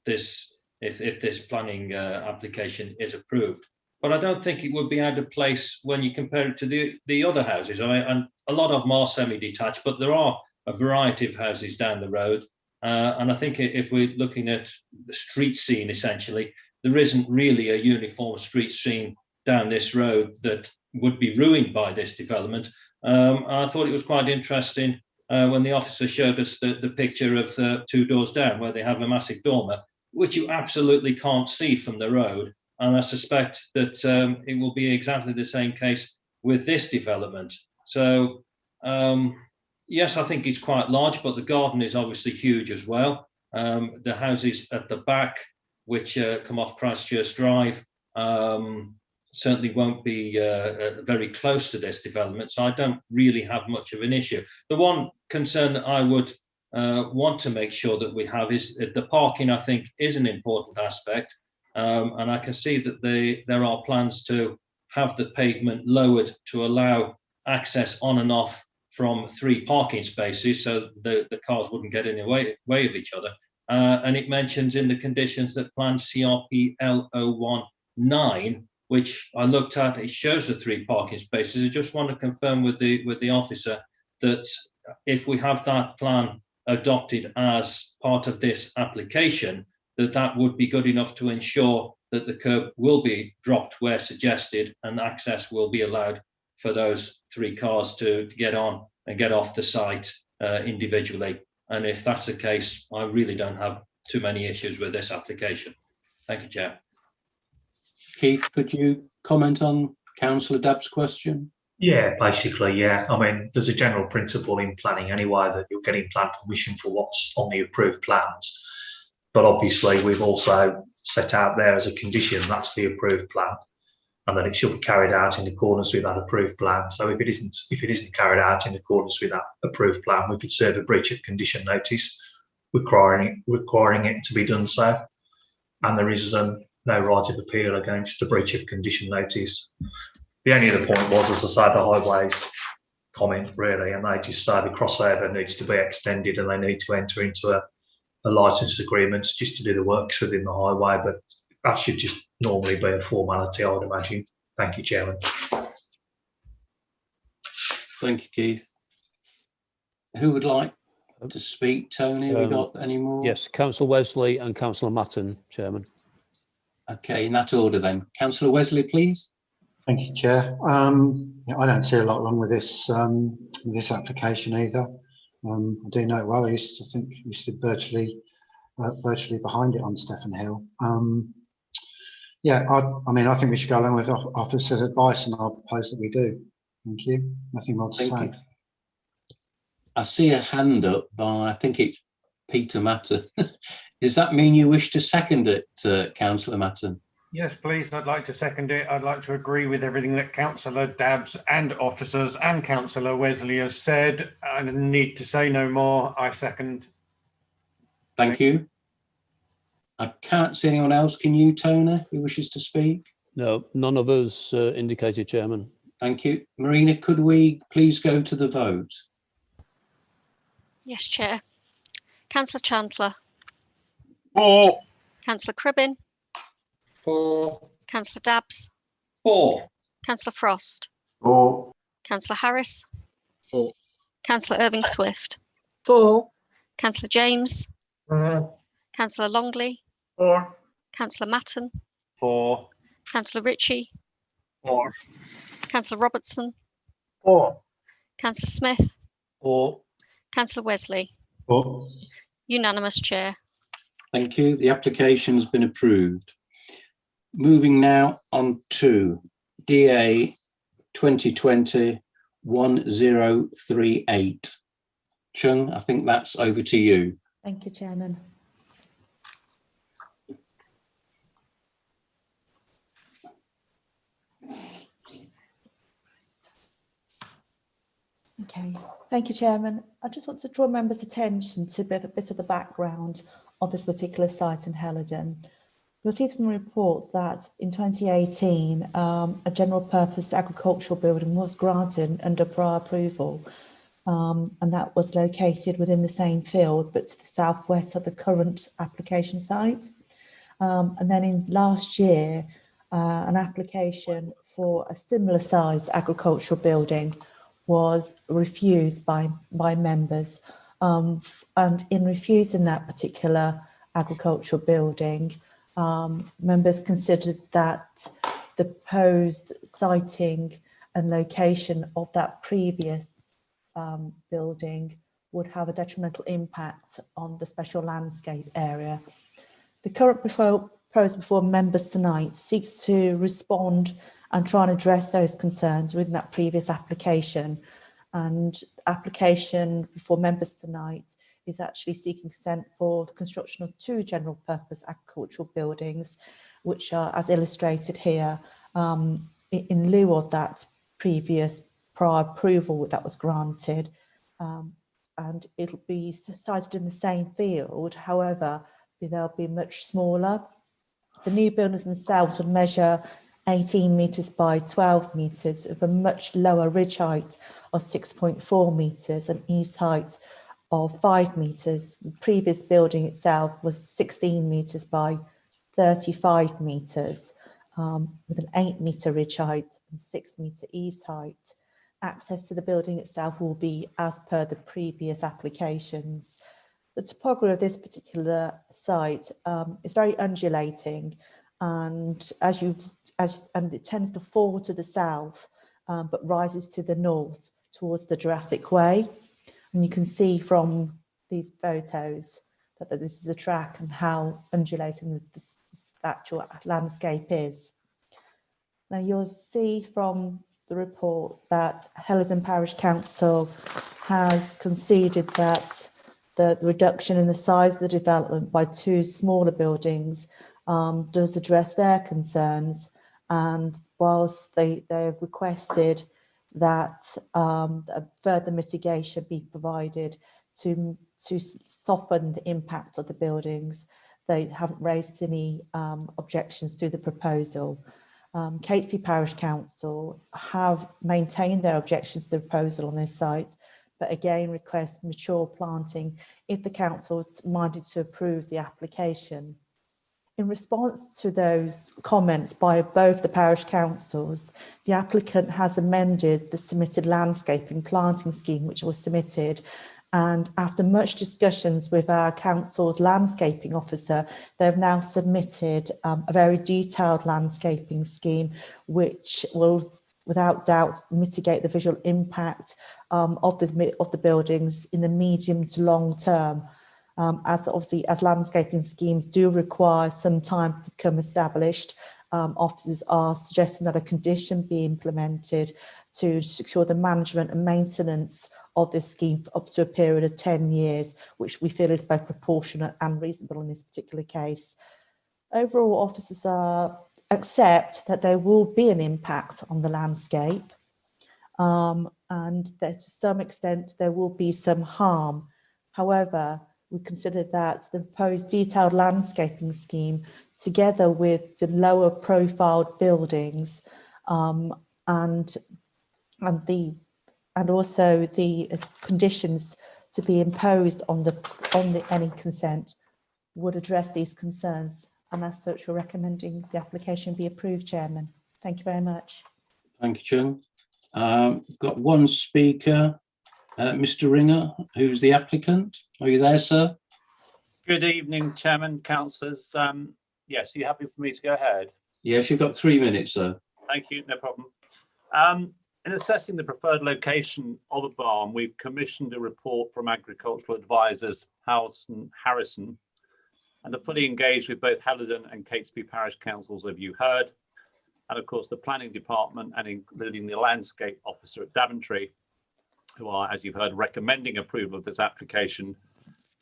this, if this planning application is approved. But I don't think it would be out of place when you compare it to the other houses. And a lot of them are semi-detached, but there are a variety of houses down the road. And I think if we're looking at the street scene, essentially, there isn't really a uniform street scene down this road that would be ruined by this development. I thought it was quite interesting when the officer showed us the picture of 2 doors down where they have a massive dormer, which you absolutely can't see from the road. And I suspect that it will be exactly the same case with this development. So yes, I think it's quite large, but the garden is obviously huge as well. The houses at the back, which come off Christchurch Drive, certainly won't be very close to this development. So I don't really have much of an issue. The one concern that I would want to make sure that we have is that the parking, I think, is an important aspect. And I can see that there are plans to have the pavement lowered to allow access on and off from 3 parking spaces, so the cars wouldn't get in the way of each other. And it mentions in the conditions that plan CRP L019, which I looked at, it shows the 3 parking spaces. I just want to confirm with the officer that if we have that plan adopted as part of this application, that would be good enough to ensure that the curb will be dropped where suggested and access will be allowed for those 3 cars to get on and get off the site individually. And if that's the case, I really don't have too many issues with this application. Thank you, Chair.
Keith, could you comment on Councillor Dabb's question?
Yeah, basically, yeah. I mean, there's a general principle in planning anyway that you're getting plan permission for what's on the approved plans. But obviously, we've also set out there as a condition that's the approved plan, and that it should be carried out in accordance with that approved plan. So if it isn't carried out in accordance with that approved plan, we could serve a breach of condition notice, requiring it to be done so. And there is no right of appeal against the breach of condition notice. The only other point was, as I said, the highways comment really, and they just say the crossover needs to be extended and they need to enter into a licence agreement just to do the works within the highway, but that should just normally be a formality, I would imagine. Thank you, Chairman.
Thank you, Keith. Who would like to speak? Tony, have we got any more?
Yes, Councillor Wesley and Councillor Matton, Chairman.
Okay, in that order then. Councillor Wesley, please.
Thank you, Chair. Yeah, I don't see a lot wrong with this application either. I do know it well. I used to think we stood virtually behind it on Stephen Hill. Yeah, I mean, I think we should go along with officer's advice, and I'll propose that we do. Thank you. Nothing more to say.
I see a hand up by, I think it's Peter Matton. Does that mean you wish to second it, Councillor Matton?
Yes, please. I'd like to second it. I'd like to agree with everything that Councillor Dabbs and officers and Councillor Wesley has said. I need to say no more. I second.
Thank you. I can't see anyone else. Can you, Tony, who wishes to speak?
No, none of us indicated, Chairman.
Thank you. Marina, could we please go to the vote?
Yes, Chair. Councillor Chandler.
For.
Councillor Cribbin.
For.
Councillor Dabbs.
For.
Councillor Frost.
For.
Councillor Harris.
For.
Councillor Irving Swift.
For.
Councillor James.
For.
Councillor Longley.
For.
Councillor Matton.
For.
Councillor Ritchie.
For.
Councillor Robertson.
For.
Councillor Smith.
For.
Councillor Wesley.
For.
Unanimous, Chair.
Thank you. The application's been approved. Moving now on to DA 2020-1038. Chung, I think that's over to you.
Thank you, Chairman. Okay, thank you, Chairman. I just want to draw members' attention to a bit of the background of this particular site in Helidon. You'll see from the report that in 2018, a general purpose agricultural building was granted under prior approval, and that was located within the same field, but to the southwest of the current application site. And then in last year, an application for a similar sized agricultural building was refused by members. And in refusing that particular agricultural building, members considered that the proposed siting and location of that previous building would have a detrimental impact on the special landscape area. The current proposal before members tonight seeks to respond and try and address those concerns within that previous application. And application before members tonight is actually seeking consent for the construction of 2 general purpose agricultural buildings, which are as illustrated here, in lieu of that previous prior approval that was granted. And it'll be sited in the same field, however, they'll be much smaller. The new buildings themselves would measure 18 metres by 12 metres with a much lower ridge height of 6.4 metres and eaves height of 5 metres. The previous building itself was 16 metres by 35 metres with an 8 metre ridge height and 6 metre eaves height. Access to the building itself will be as per the previous applications. The topography of this particular site is very undulating, and and it tends to fall to the south, but rises to the north towards the Jurassic Way. And you can see from these photos that this is a track and how undulating the actual landscape is. Now you'll see from the report that Helidon Parish Council has conceded that the reduction in the size of the development by 2 smaller buildings does address their concerns, and whilst they have requested that a further mitigation be provided to soften the impact of the buildings, they haven't raised any objections to the proposal. Catesby Parish Council have maintained their objections to the proposal on this site, but again request mature planting if the council is minded to approve the application. In response to those comments by both the parish councils, the applicant has amended the submitted landscaping planting scheme which was submitted, and after much discussions with our council's landscaping officer, they've now submitted a very detailed landscaping scheme which will without doubt mitigate the visual impact of the buildings in the medium to long term. As obviously as landscaping schemes do require some time to become established, officers are suggesting that a condition be implemented to secure the management and maintenance of this scheme for up to a period of 10 years, which we feel is both proportionate and reasonable in this particular case. Overall, officers accept that there will be an impact on the landscape, and that to some extent there will be some harm. However, we consider that the proposed detailed landscaping scheme, together with the lower profiled buildings and also the conditions to be imposed on any consent, would address these concerns. And as such, we're recommending the application be approved, Chairman. Thank you very much.
Thank you, Chung. Got one speaker, Mr. Ringer, who's the applicant. Are you there, sir?
Good evening, Chairman, councillors. Yes, are you happy for me to go ahead?
Yes, you've got 3 minutes, sir.
Thank you, no problem. In assessing the preferred location of a barn, we've commissioned a report from agricultural advisors House and Harrison, and are fully engaged with both Helidon and Catesby Parish Councils, as you heard, and of course the planning department, and including the landscape officer at Daventry, who are, as you've heard, recommending approval of this application,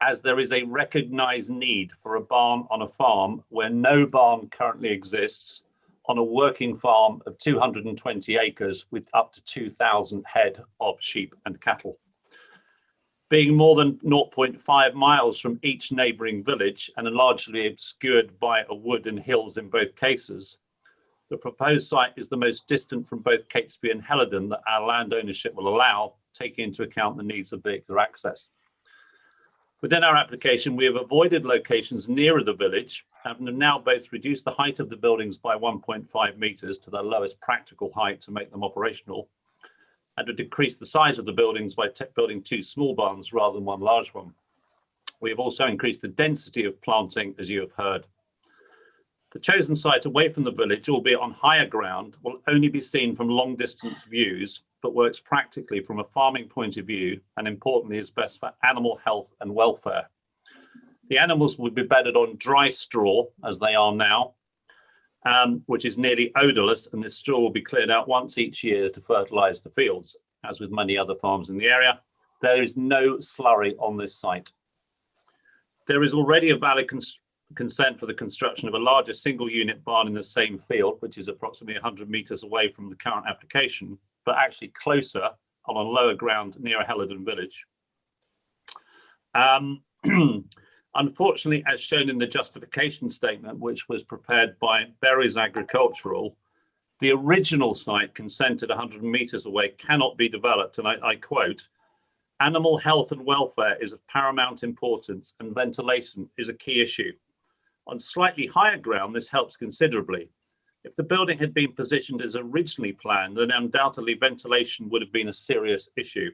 as there is a recognised need for a barn on a farm where no barn currently exists, on a working farm of 220 acres with up to 2,000 head of sheep and cattle. Being more than 0.5 miles from each neighbouring village and largely obscured by a wood and hills in both cases, the proposed site is the most distant from both Catesby and Helidon that our land ownership will allow, taking into account the needs of vehicular access. Within our application, we have avoided locations nearer the village and have now both reduced the height of the buildings by 1.5 metres to their lowest practical height to make them operational, and to decrease the size of the buildings by building 2 small barns rather than 1 large one. We have also increased the density of planting, as you have heard. The chosen site away from the village, albeit on higher ground, will only be seen from long distance views, but works practically from a farming point of view, and importantly is best for animal health and welfare. The animals would be bedded on dry straw, as they are now, which is nearly odourless, and this straw will be cleared out once each year to fertilise the fields. As with many other farms in the area, there is no slurry on this site. There is already a valid consent for the construction of a larger single unit barn in the same field, which is approximately 100 metres away from the current application, but actually closer on a lower ground near Helidon village. Unfortunately, as shown in the justification statement, which was prepared by Berries Agricultural, the original site consented 100 metres away cannot be developed, and I quote, "Animal health and welfare is of paramount importance and ventilation is a key issue. On slightly higher ground, this helps considerably. If the building had been positioned as originally planned, then undoubtedly ventilation would have been a serious issue.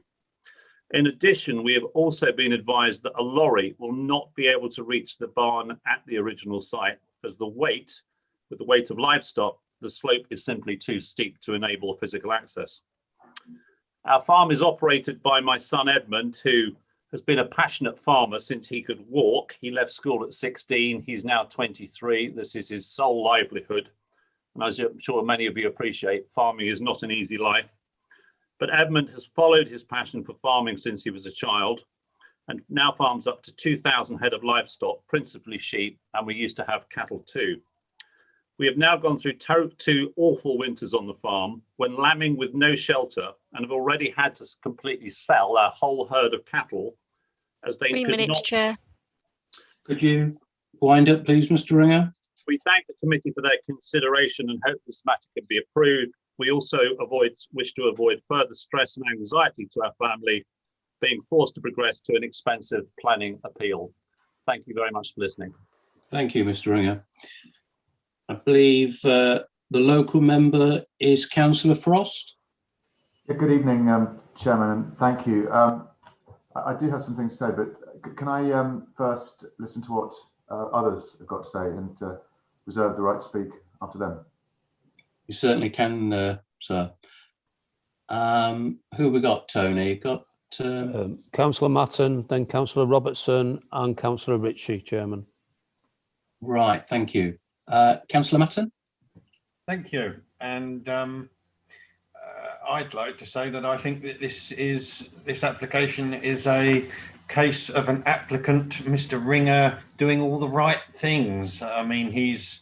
In addition, we have also been advised that a lorry will not be able to reach the barn at the original site, as with the weight of livestock, the slope is simply too steep to enable physical access. Our farm is operated by my son Edmund, who has been a passionate farmer since he could walk. He left school at 16, he's now 23. This is his sole livelihood. And as I'm sure many of you appreciate, farming is not an easy life. But Edmund has followed his passion for farming since he was a child and now farms up to 2,000 head of livestock, principally sheep, and we used to have cattle too. We have now gone through two awful winters on the farm when lambing with no shelter, and have already had to completely sell our whole herd of cattle as they
3
could
minutes,
not.
Chair.
Could you wind up, please, Mr. Ringer?
We thank the committee for their consideration and hope this matter can be approved. We also wish to avoid further stress and anxiety to our family being forced to progress to an expensive planning appeal. Thank you very much for listening.
Thank you, Mr. Ringer. I believe the local member is Councillor Frost.
Yeah, good evening, Chairman, and thank you. I do have some things to say, but can I first listen to what others have got to say and reserve the right to speak after them?
You certainly can, sir. Who we got, Tony? Got
Councillor Matton, then Councillor Robertson and Councillor Ritchie, Chairman.
Right, thank you. Councillor Matton?
Thank you. And I'd like to say that I think that this application is a case of an applicant, Mr. Ringer, doing all the right things. I mean, he's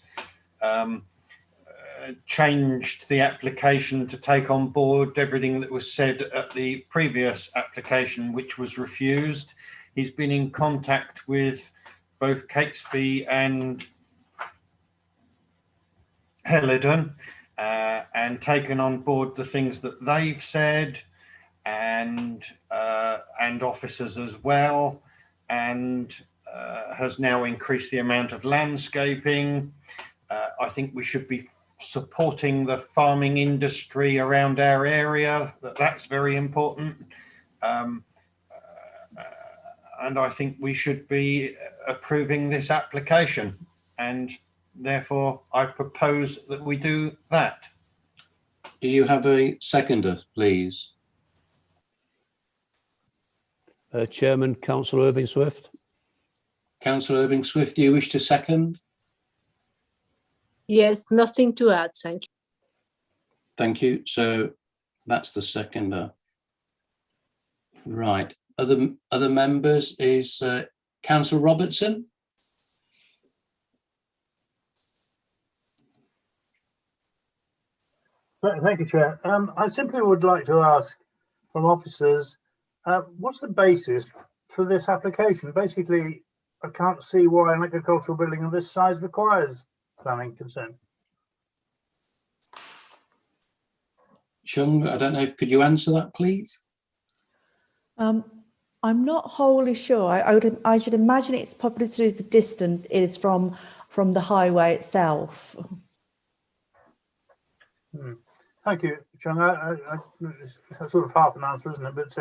changed the application to take on board everything that was said at the previous application, which was refused. He's been in contact with both Catesby and Helidon and taken on board the things that they've said, and officers as well, and has now increased the amount of landscaping. I think we should be supporting the farming industry around our area. That's very important. And I think we should be approving this application, and therefore I propose that we do that.
Do you have a seconder, please?
Chairman, Councillor Irving Swift.
Councillor Irving Swift, do you wish to second?
Yes, nothing to add, thank you.
Thank you. So that's the seconder. Right. Other members is Councillor Robertson.
Thank you, Chair. I simply would like to ask from officers, what's the basis for this application? Basically, I can't see why an agricultural building of this size requires planning consent.
Chung, I don't know, could you answer that, please?
I'm not wholly sure. I should imagine it's probably to do with the distance is from the highway itself.
Thank you, Chung. It's sort of half an answer, isn't it? But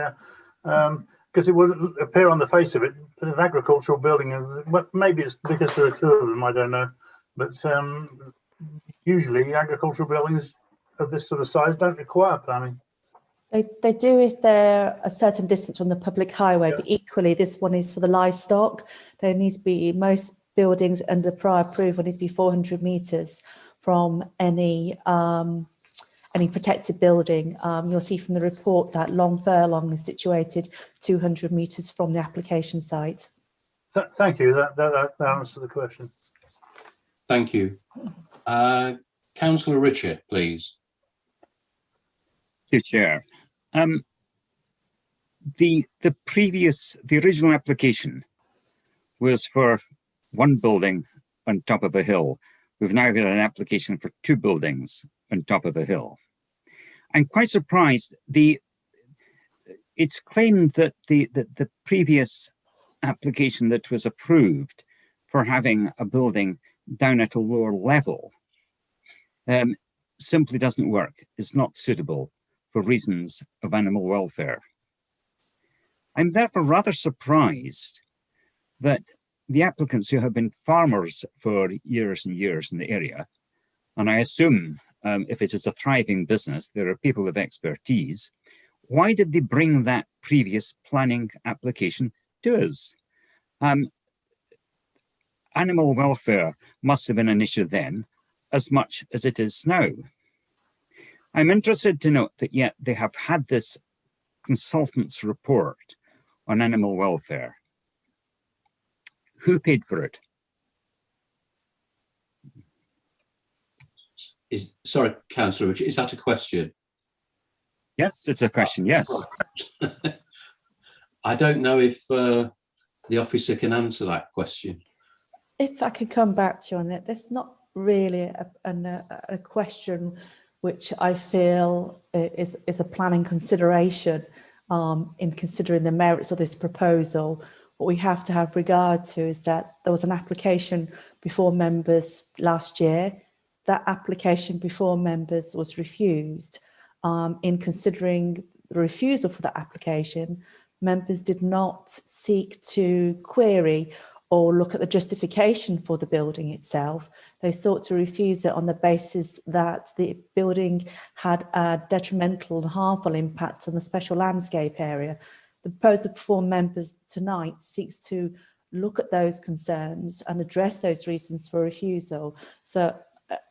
because it would appear on the face of it that an agricultural building, maybe it's because there are two of them, I don't know. but usually agricultural buildings of this sort of size don't require planning.
They do if they're a certain distance from the public highway, but equally this one is for the livestock. There needs to be, most buildings under prior approval needs to be 400 metres from any protected building. You'll see from the report that Long Furlong is situated 200 metres from the application site.
Thank you. That answers the question.
Thank you. Councillor Richard, please.
Thank you, Chair. The original application was for one building on top of a hill. We've now got an application for two buildings on top of a hill. I'm quite surprised. It's claimed that the previous application that was approved for having a building down at a lower level simply doesn't work. It's not suitable for reasons of animal welfare. I'm therefore rather surprised that the applicants, who have been farmers for years and years in the area, and I assume if it is a thriving business, there are people of expertise, why did they bring that previous planning application to us? Animal welfare must have been an issue then as much as it is now. I'm interested to note that yet they have had this consultant's report on animal welfare. Who paid for it?
Sorry, Councillor Richard, is that a question?
Yes, it's a question, yes.
I don't know if the officer can answer that question.
If I could come back to you on that, that's not really a question which I feel is a planning consideration in considering the merits of this proposal. What we have to have regard to is that there was an application before members last year. That application before members was refused. In considering the refusal for that application, members did not seek to query or look at the justification for the building itself. They sought to refuse it on the basis that the building had a detrimental and harmful impact on the special landscape area. The proposal before members tonight seeks to look at those concerns and address those reasons for refusal. So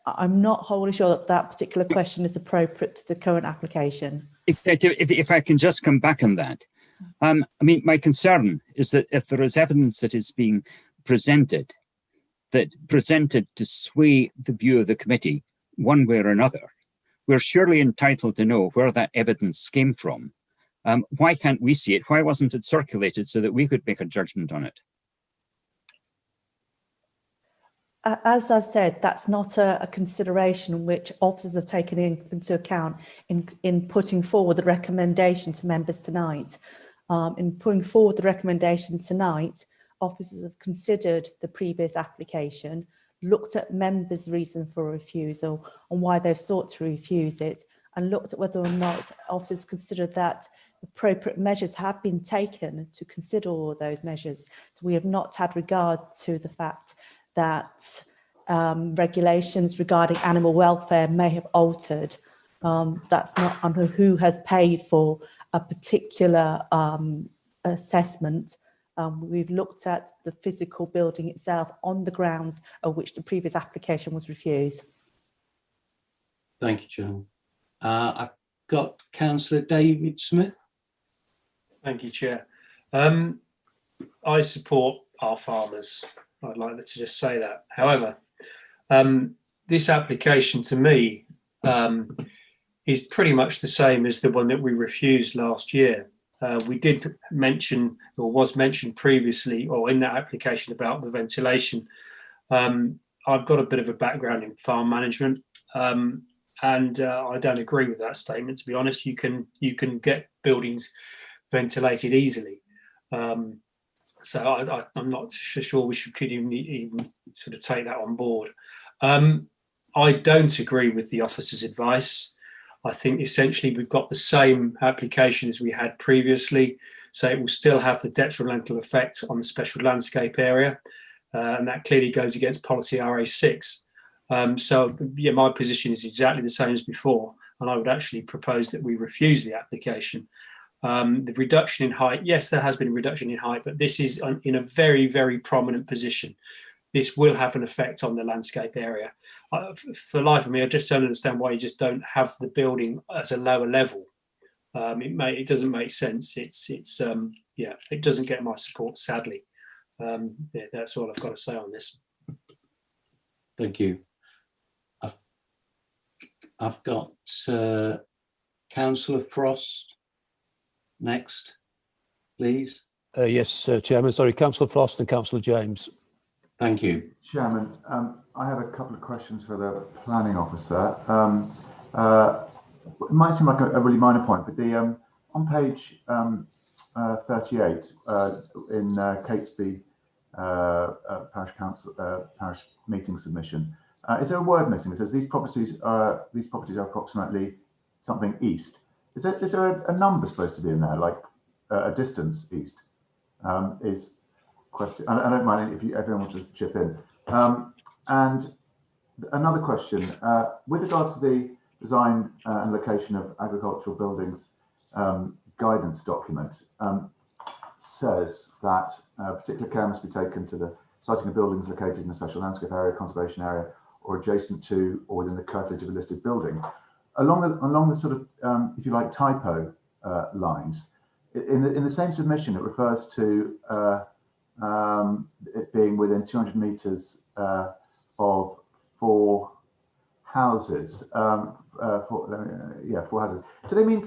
I'm not wholly sure that that particular question is appropriate to the current application.
If I can just come back on that. I mean, my concern is that if there is evidence that is being presented to sway the view of the committee one way or another, we're surely entitled to know where that evidence came from. Why can't we see it? Why wasn't it circulated so that we could make a judgment on it?
As I've said, that's not a consideration which officers have taken into account in putting forward the recommendation to members tonight. In putting forward the recommendation tonight, officers have considered the previous application, looked at members' reason for refusal and why they've sought to refuse it, and looked at whether or not officers considered that appropriate measures have been taken to consider all those measures. So we have not had regard to the fact that regulations regarding animal welfare may have altered. That's not under who has paid for a particular assessment. We've looked at the physical building itself on the grounds of which the previous application was refused.
Thank you, Joan. I've got Councillor David Smith.
Thank you, Chair. I support our farmers. I'd like to just say that. However, this application to me is pretty much the same as the one that we refused last year. We did mention, or was mentioned previously, or in that application about the ventilation. I've got a bit of a background in farm management, and I don't agree with that statement. To be honest, you can get buildings ventilated easily. So I'm not sure we could even sort of take that on board. I don't agree with the officer's advice. I think essentially we've got the same application as we had previously, so it will still have the detrimental effect on the special landscape area. and that clearly goes against policy RA6. So yeah, my position is exactly the same as before, and I would actually propose that we refuse the application. The reduction in height, yes, there has been a reduction in height, but this is in a very, very prominent position. This will have an effect on the landscape area. For the life of me, I just don't understand why you just don't have the building at a lower level. It doesn't make sense. Yeah, it doesn't get my support, sadly. Yeah, that's all I've got to say on this.
Thank you. I've got Councillor Frost next, please.
Yes, Chairman. Sorry, Councillor Frost and Councillor James.
Thank you.
Chairman, I have a couple of questions for the planning officer. It might seem like a really minor point, but the on page 38 in Catesby Parish Council parish meeting submission, is there a word missing? It says these properties are approximately something east. Is there a number supposed to be in there, like a distance east? Is question. I don't mind if everyone wants to chip in. And another question with regards to the design and location of agricultural buildings guidance document, says that particular care must be taken to the siting of buildings located in a special landscape area, conservation area, or adjacent to or within the curtilage of a listed building. Along the sort of, if you like, typo lines, in the same submission, it refers to it being within 200 metres of 4 houses. 4 houses. Do they mean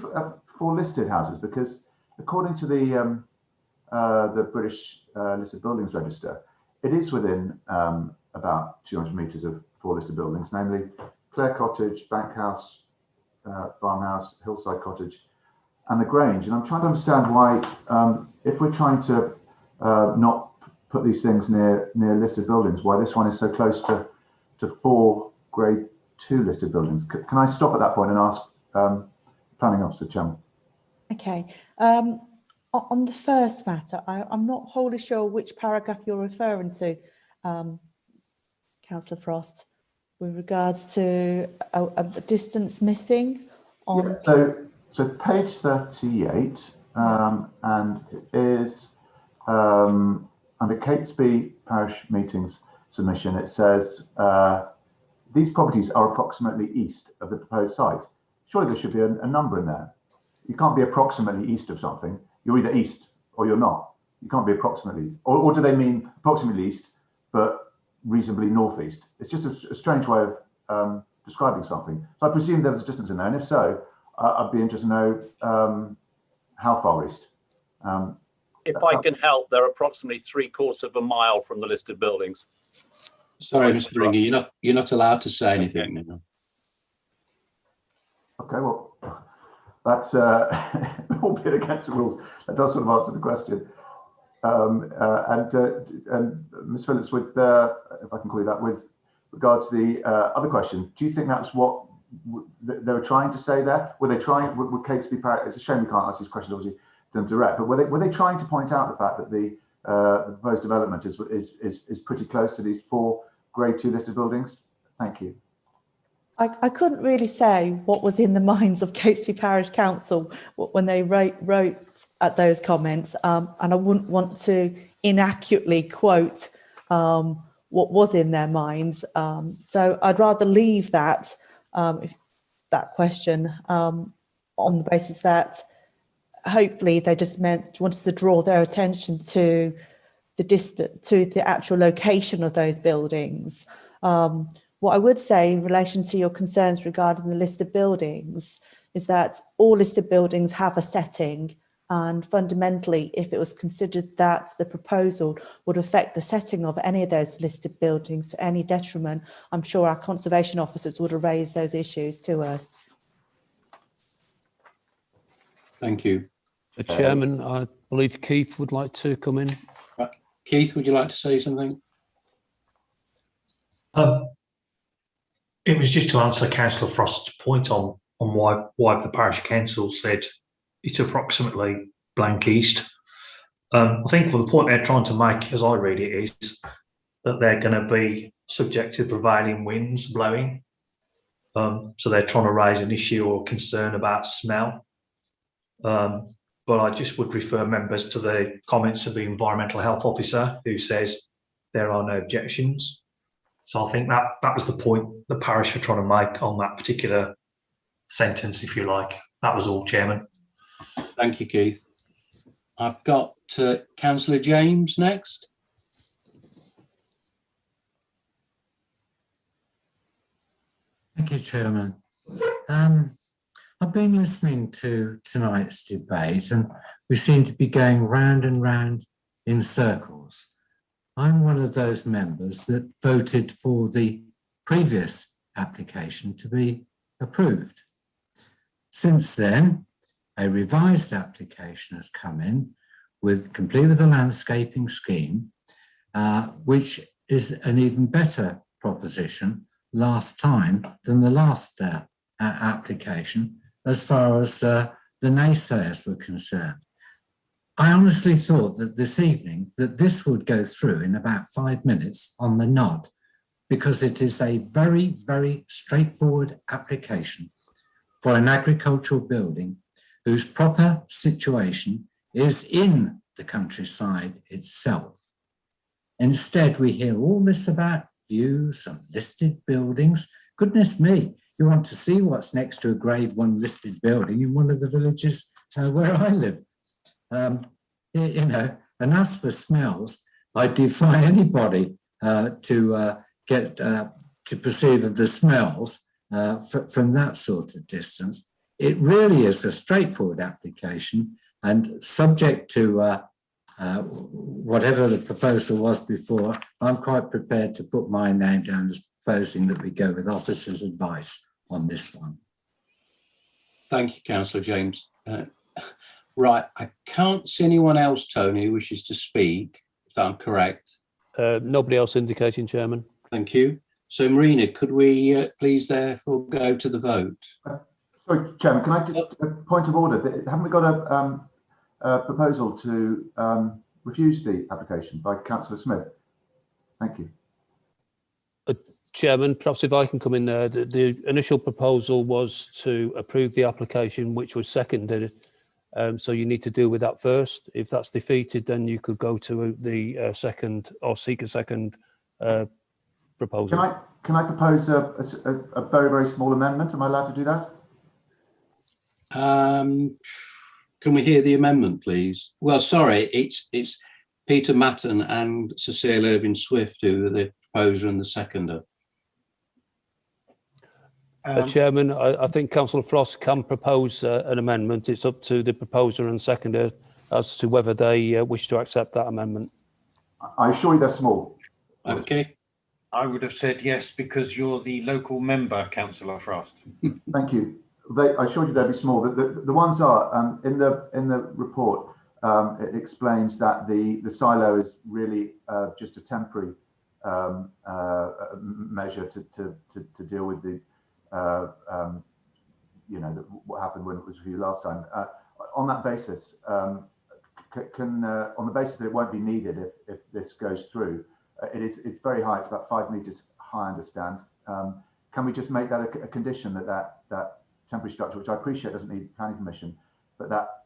4 listed houses? Because according to the British Listed Buildings Register, it is within about 200 metres of 4 listed buildings, namely Clare Cottage, Bank House, Farmhouse, Hillside Cottage, and the Grange. And I'm trying to understand why, if we're trying to not put these things near listed buildings, why this one is so close to 4 grade 2 listed buildings. Can I stop at that point and ask planning officer, Chairman?
Okay. On the first matter, I'm not wholly sure which paragraph you're referring to, Councillor Frost, with regards to a distance missing on.
Yeah, so page 38, and it is under Catesby Parish Meetings submission. It says these properties are approximately east of the proposed site. Surely there should be a number in there. You can't be approximately east of something. You're either east or you're not. You can't be approximately, or do they mean approximately east, but reasonably northeast? It's just a strange way of describing something. So I presume there was a distance in there, and if so, I'd be interested to know how far east.
If I can help, they're approximately 3/4 of a mile from the listed buildings.
Sorry, Mr. Ringy, you're not allowed to say anything now.
Okay, well, that's albeit against the rules. That does sort of answer the question. And Ms. Phillips, with if I can call you that, with regards to the other question, do you think that's what they were trying to say there? Were they trying? Would Catesby Parish? It's a shame we can't ask these questions obviously to them direct. But were they trying to point out the fact that the proposed development is pretty close to these 4 grade 2 listed buildings? Thank you.
I couldn't really say what was in the minds of Catesby Parish Council when they wrote at those comments, and I wouldn't want to inaccurately quote what was in their minds. So I'd rather leave that that question on the basis that hopefully they just wanted to draw their attention to the actual location of those buildings. What I would say in relation to your concerns regarding the listed buildings is that all listed buildings have a setting, and fundamentally, if it was considered that the proposal would affect the setting of any of those listed buildings to any detriment, I'm sure our conservation officers would have raised those issues to us.
Thank you.
Chairman, I believe Keith would like to come in.
Keith, would you like to say something?
It was just to answer Councillor Frost's point on why the parish council said it's approximately blank east. I think the point they're trying to make, as I read it, is that they're going to be subject to prevailing winds blowing. So they're trying to raise an issue or concern about smell. But I just would refer members to the comments of the environmental health officer, who says there are no objections. So I think that was the point the parish were trying to make on that particular sentence, if you like. That was all, Chairman.
Thank you, Keith. I've got Councillor James next.
Thank you, Chairman. I've been listening to tonight's debate and we seem to be going round and round in circles. I'm one of those members that voted for the previous application to be approved. Since then, a revised application has come in complete with a landscaping scheme, which is an even better proposition last time than the last application as far as the naysayers were concerned. I honestly thought that this evening that this would go through in about 5 minutes on the nod, because it is a very, very straightforward application for an agricultural building whose proper situation is in the countryside itself. Instead, we hear all this about views and listed buildings. Goodness me, you want to see what's next to a Grade 1 listed building in one of the villages where I live. You know, and as for smells, I defy anybody to perceive of the smells from that sort of distance. It really is a straightforward application, and subject to whatever the proposal was before, I'm quite prepared to put my name down as proposing that we go with officers' advice on this one.
Thank you, Councillor James. Right, I can't see anyone else, Tony, who wishes to speak, if I'm correct.
Nobody else indicating, Chairman.
Thank you. So, Marina, could we please therefore go to the vote?
Sorry, Chairman, can I just a point of order? Haven't we got a proposal to refuse the application by Councillor Smith? Thank you.
Chairman, perhaps if I can come in there, the initial proposal was to approve the application, which was seconded. So you need to deal with that first. If that's defeated, then you could go to the second or seek a second proposal.
Can I propose a very, very small amendment? Am I allowed to do that?
Can we hear the amendment, please? Well, sorry, it's Peter Matton and Cecile Irving-Swift who are the proposer and the seconder.
Chairman, I think Councillor Frost can propose an amendment. It's up to the proposer and seconder as to whether they wish to accept that amendment.
I assure you they're small.
Okay.
I would have said yes because you're the local member, Councillor Frost.
Thank you. I assure you they'll be small. The ones are in the report. It explains that the silo is really just a temporary measure to deal with the what happened when it was reviewed last time. On that basis, on the basis that it won't be needed if this goes through, it's very high. It's about 5 meters high, I understand. Can we just make that a condition that temporary structure, which I appreciate doesn't need planning permission, but that,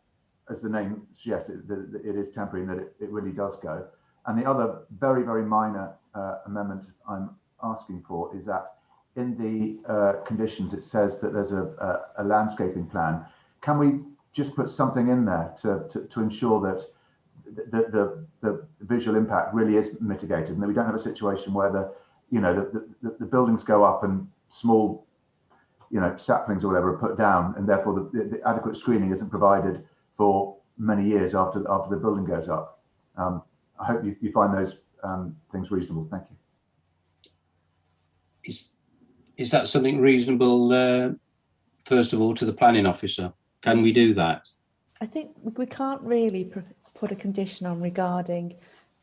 as the name suggests, it is temporary and that it really does go. And the other very, very minor amendment I'm asking for is that in the conditions, it says that there's a landscaping plan. Can we just put something in there to ensure that the visual impact really is mitigated, and that we don't have a situation where the buildings go up and small saplings or whatever are put down, and therefore the adequate screening isn't provided for many years after the building goes up. I hope you find those things reasonable. Thank you.
Is that something reasonable, first of all, to the planning officer? Can we do that?
I think we can't really put a condition on regarding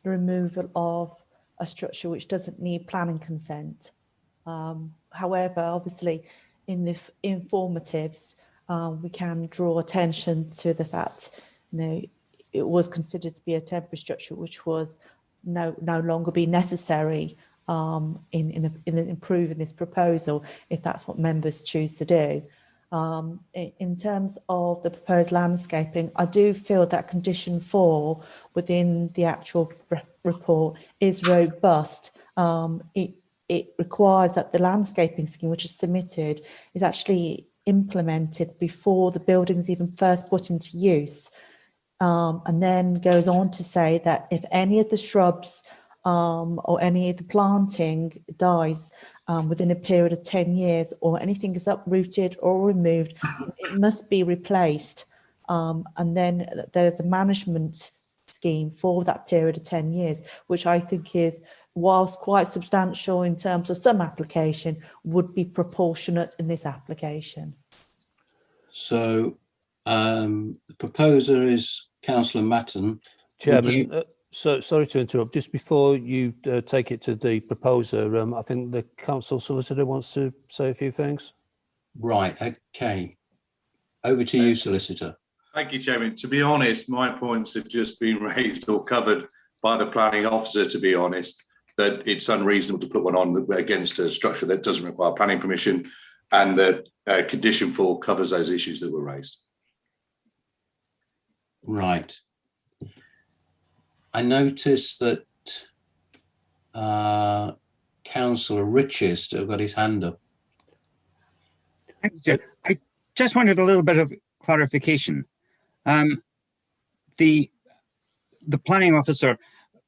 the removal of a structure which doesn't need planning consent. However, obviously, in the informatives, we can draw attention to the fact, it was considered to be a temporary structure which was no longer be necessary in improving this proposal, if that's what members choose to do. In terms of the proposed landscaping, I do feel that condition 4 within the actual report is robust. It requires that the landscaping scheme which is submitted is actually implemented before the building is even first put into use, and then goes on to say that if any of the shrubs or any of the planting dies within a period of 10 years, or anything is uprooted or removed, it must be replaced. And then there's a management scheme for that period of 10 years, which I think is, whilst quite substantial in terms of some application, would be proportionate in this application.
So the proposer is Councillor Matton.
Chairman, so sorry to interrupt. Just before you take it to the proposer, I think the council solicitor wants to say a few things.
Right, okay. Over to you, solicitor.
Thank you, Chairman. To be honest, my points have just been raised or covered by the planning officer, to be honest, that it's unreasonable to put one on against a structure that doesn't require planning permission, and that condition 4 covers those issues that were raised.
Right. I notice that Councillor Ritchie has still got his hand up.
Thank you, Chair. I just wanted a little bit of clarification. The planning officer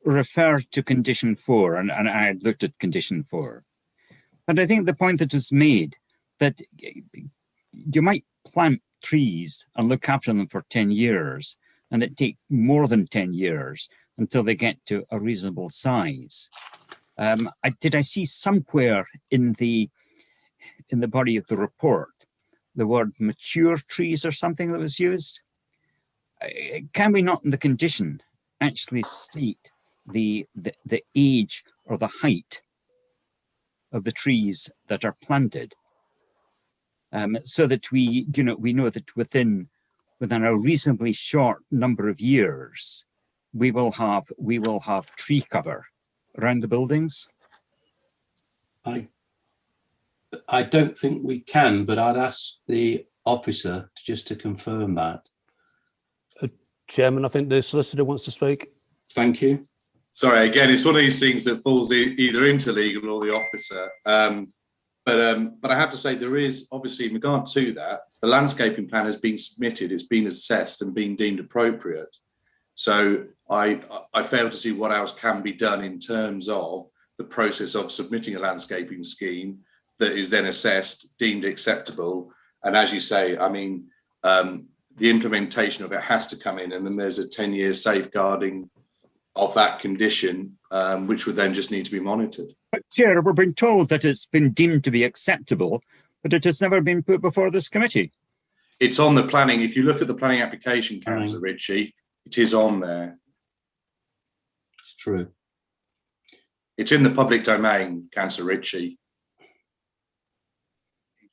referred to condition 4, and I had looked at condition 4. But I think the point that was made, that you might plant trees and look after them for 10 years, and it take more than 10 years until they get to a reasonable size. Did I see somewhere in the body of the report the word mature trees or something that was used? Can we not in the condition actually state the age or the height of the trees that are planted, so that we know that within a reasonably short number of years we will have tree cover around the buildings?
I don't think we can, but I'd ask the officer just to confirm that.
Chairman, I think the solicitor wants to speak.
Thank you.
Sorry, again, it's one of these things that falls either into legal or the officer. But I have to say, there is obviously, in regard to that, the landscaping plan has been submitted, it's been assessed and been deemed appropriate. So I fail to see what else can be done in terms of the process of submitting a landscaping scheme that is then assessed, deemed acceptable. And as you say, I mean, the implementation of it has to come in, and then there's a 10-year safeguarding of that condition, which would then just need to be monitored.
But Chair, we're being told that it's been deemed to be acceptable, but it has never been put before this committee.
It's on the planning. If you look at the planning application, Councillor Ritchie, it is on there.
It's true.
It's in the public domain, Councillor Ritchie.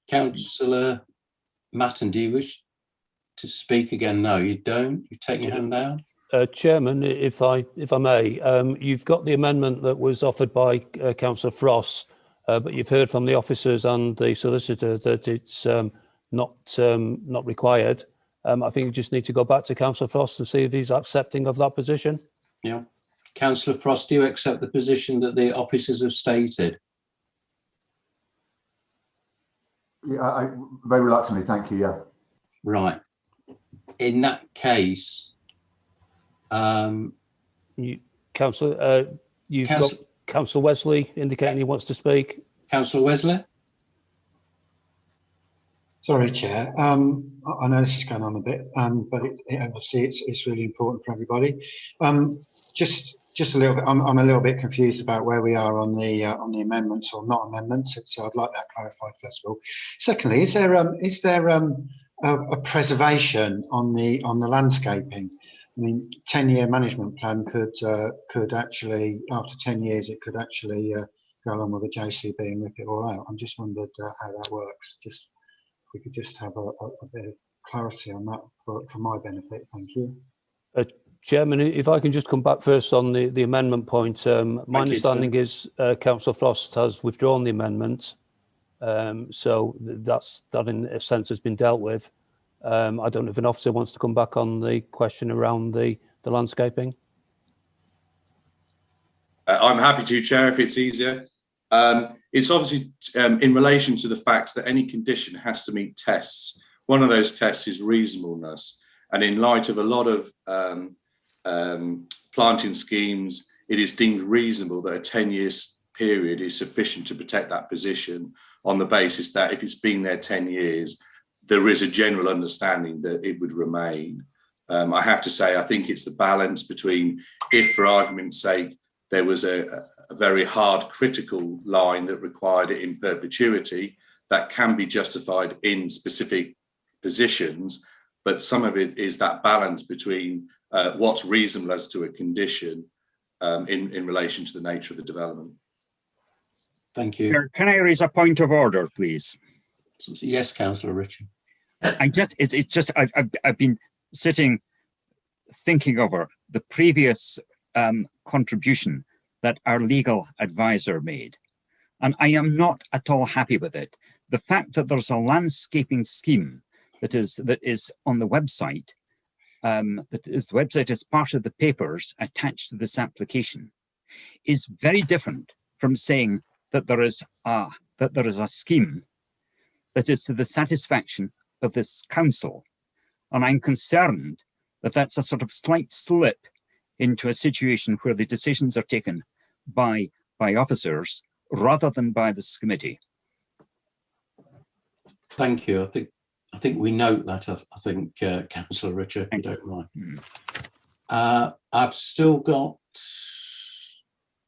Councillor Matton, do you wish to speak again? No, you don't. You take your hand down.
Chairman, if I may, you've got the amendment that was offered by Councillor Frost, but you've heard from the officers and the solicitor that it's not required. I think you just need to go back to Councillor Frost and see if he's accepting of that position.
Yeah. Councillor Frost, do you accept the position that the officers have stated?
Yeah, I very reluctantly, thank you. Yeah.
Right. In that case,
Councillor, you've got Councillor Wesley indicating he wants to speak.
Councillor Wesley.
Sorry, Chair. I know this is going on a bit, but obviously it's really important for everybody. Just a little bit. I'm a little bit confused about where we are on the amendments or not amendments. So I'd like that clarified first of all. Secondly, is there a preservation on the landscaping? I mean, 10-year management plan could actually, after 10 years, it could actually go along with a JCB and rip it all out. I'm just wondered how that works. Just if we could just have a bit of clarity on that for my benefit. Thank you.
Chairman, if I can just come back first on the amendment point. My understanding is Councillor Frost has withdrawn the amendment. So that in a sense has been dealt with. I don't know if an officer wants to come back on the question around the landscaping.
I'm happy to, Chair, if it's easier. It's obviously in relation to the facts that any condition has to meet tests. One of those tests is reasonableness. And in light of a lot of planting schemes, it is deemed reasonable that a 10-year period is sufficient to protect that position on the basis that if it's been there 10 years, there is a general understanding that it would remain. I have to say, I think it's the balance between, if for argument's sake, there was a very hard critical line that required it in perpetuity, that can be justified in specific positions, but some of it is that balance between what's reasonable as to a condition in relation to the nature of the development.
Thank you.
Can I raise a point of order, please?
Yes, Councillor Ritchie.
I've been sitting thinking over the previous contribution that our legal advisor made, and I am not at all happy with it. The fact that there's a landscaping scheme that is on the website, the website is part of the papers attached to this application, is very different from saying that there is a scheme that is to the satisfaction of this council, and I'm concerned that that's a sort of slight slip into a situation where the decisions are taken by officers rather than by this committee.
Thank you. I think we note that. I think Councillor Richard, if you don't mind. I've still got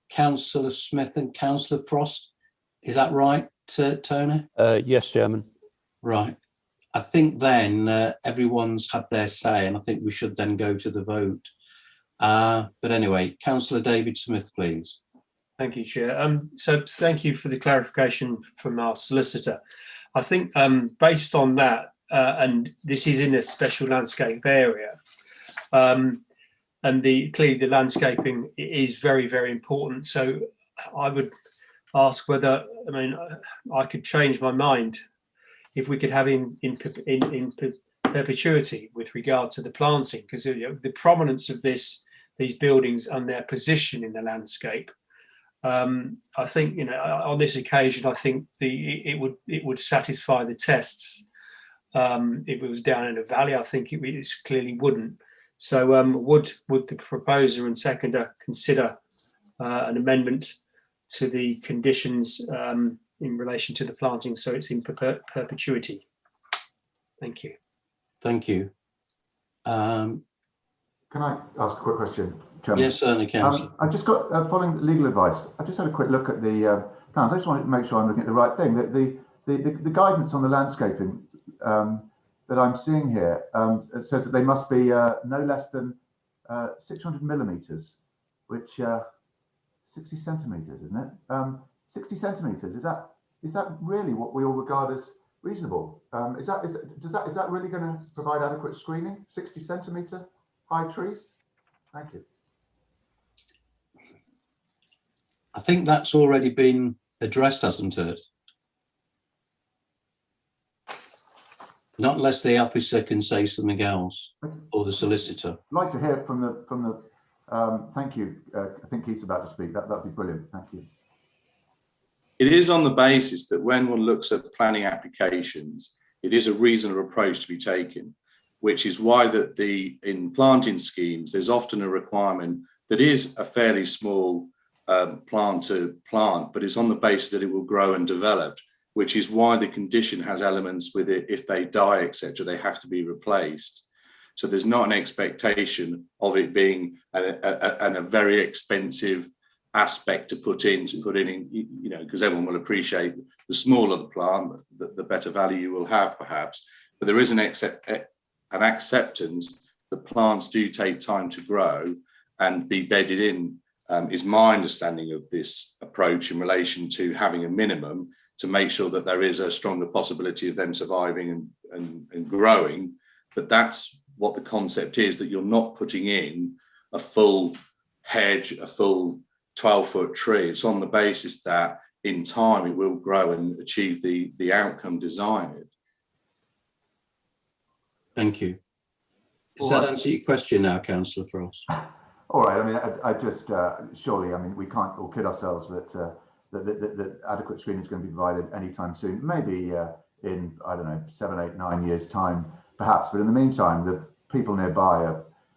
Councillor Smith and Councillor Frost. Is that right, Tony?
Yes, Chairman.
Right. I think then everyone's had their say, and I think we should then go to the vote. But anyway, Councillor David Smith, please.
Thank you, Chair. So thank you for the clarification from our solicitor. I think based on that, and this is in a special landscape area, and clearly the landscaping is very, very important. So I would ask whether, I mean, I could change my mind if we could have in perpetuity with regard to the planting, because the prominence of these buildings and their position in the landscape. I think, on this occasion, I think it would satisfy the tests. If it was down in a valley, I think it clearly wouldn't. So would the proposer and seconder consider an amendment to the conditions in relation to the planting so it's in perpetuity? Thank you.
Thank you.
Can I ask a quick question, Chairman?
Yes, certainly, Councillor.
I've just got, following the legal advice, I've just had a quick look at the plans. I just wanted to make sure I'm looking at the right thing. The guidance on the landscaping that I'm seeing here, it says that they must be no less than 600 millimetres, which 60 centimetres, isn't it? 60 centimetres, is that really what we all regard as reasonable? Is that really going to provide adequate screening? 60 centimetre high trees? Thank you.
I think that's already been addressed, hasn't it? Not unless the officer can say something else, or the solicitor.
I'd like to hear from the thank you. I think Keith's about to speak. That'd be brilliant. Thank you.
It is on the basis that when one looks at planning applications, it is a reasonable approach to be taken, which is why that in planting schemes, there's often a requirement that is a fairly small plant to plant, but it's on the basis that it will grow and develop, which is why the condition has elements with it. If they die, etc., they have to be replaced. So there's not an expectation of it being a very expensive aspect to put in, because everyone will appreciate the smaller the plant, the better value you will have, perhaps. But there is an acceptance that plants do take time to grow and be bedded in, is my understanding of this approach in relation to having a minimum to make sure that there is a stronger possibility of them surviving and growing. But that's what the concept is, that you're not putting in a full hedge, a full 12-foot tree. It's on the basis that in time it will grow and achieve the outcome desired.
Thank you. Does that answer your question now, Councillor Frost?
All right. I mean, I just surely, I mean, we can't all kid ourselves that that adequate screening is going to be provided anytime soon. Maybe in, I don't know, 7, 8, 9 years' time, perhaps. But in the meantime, the people nearby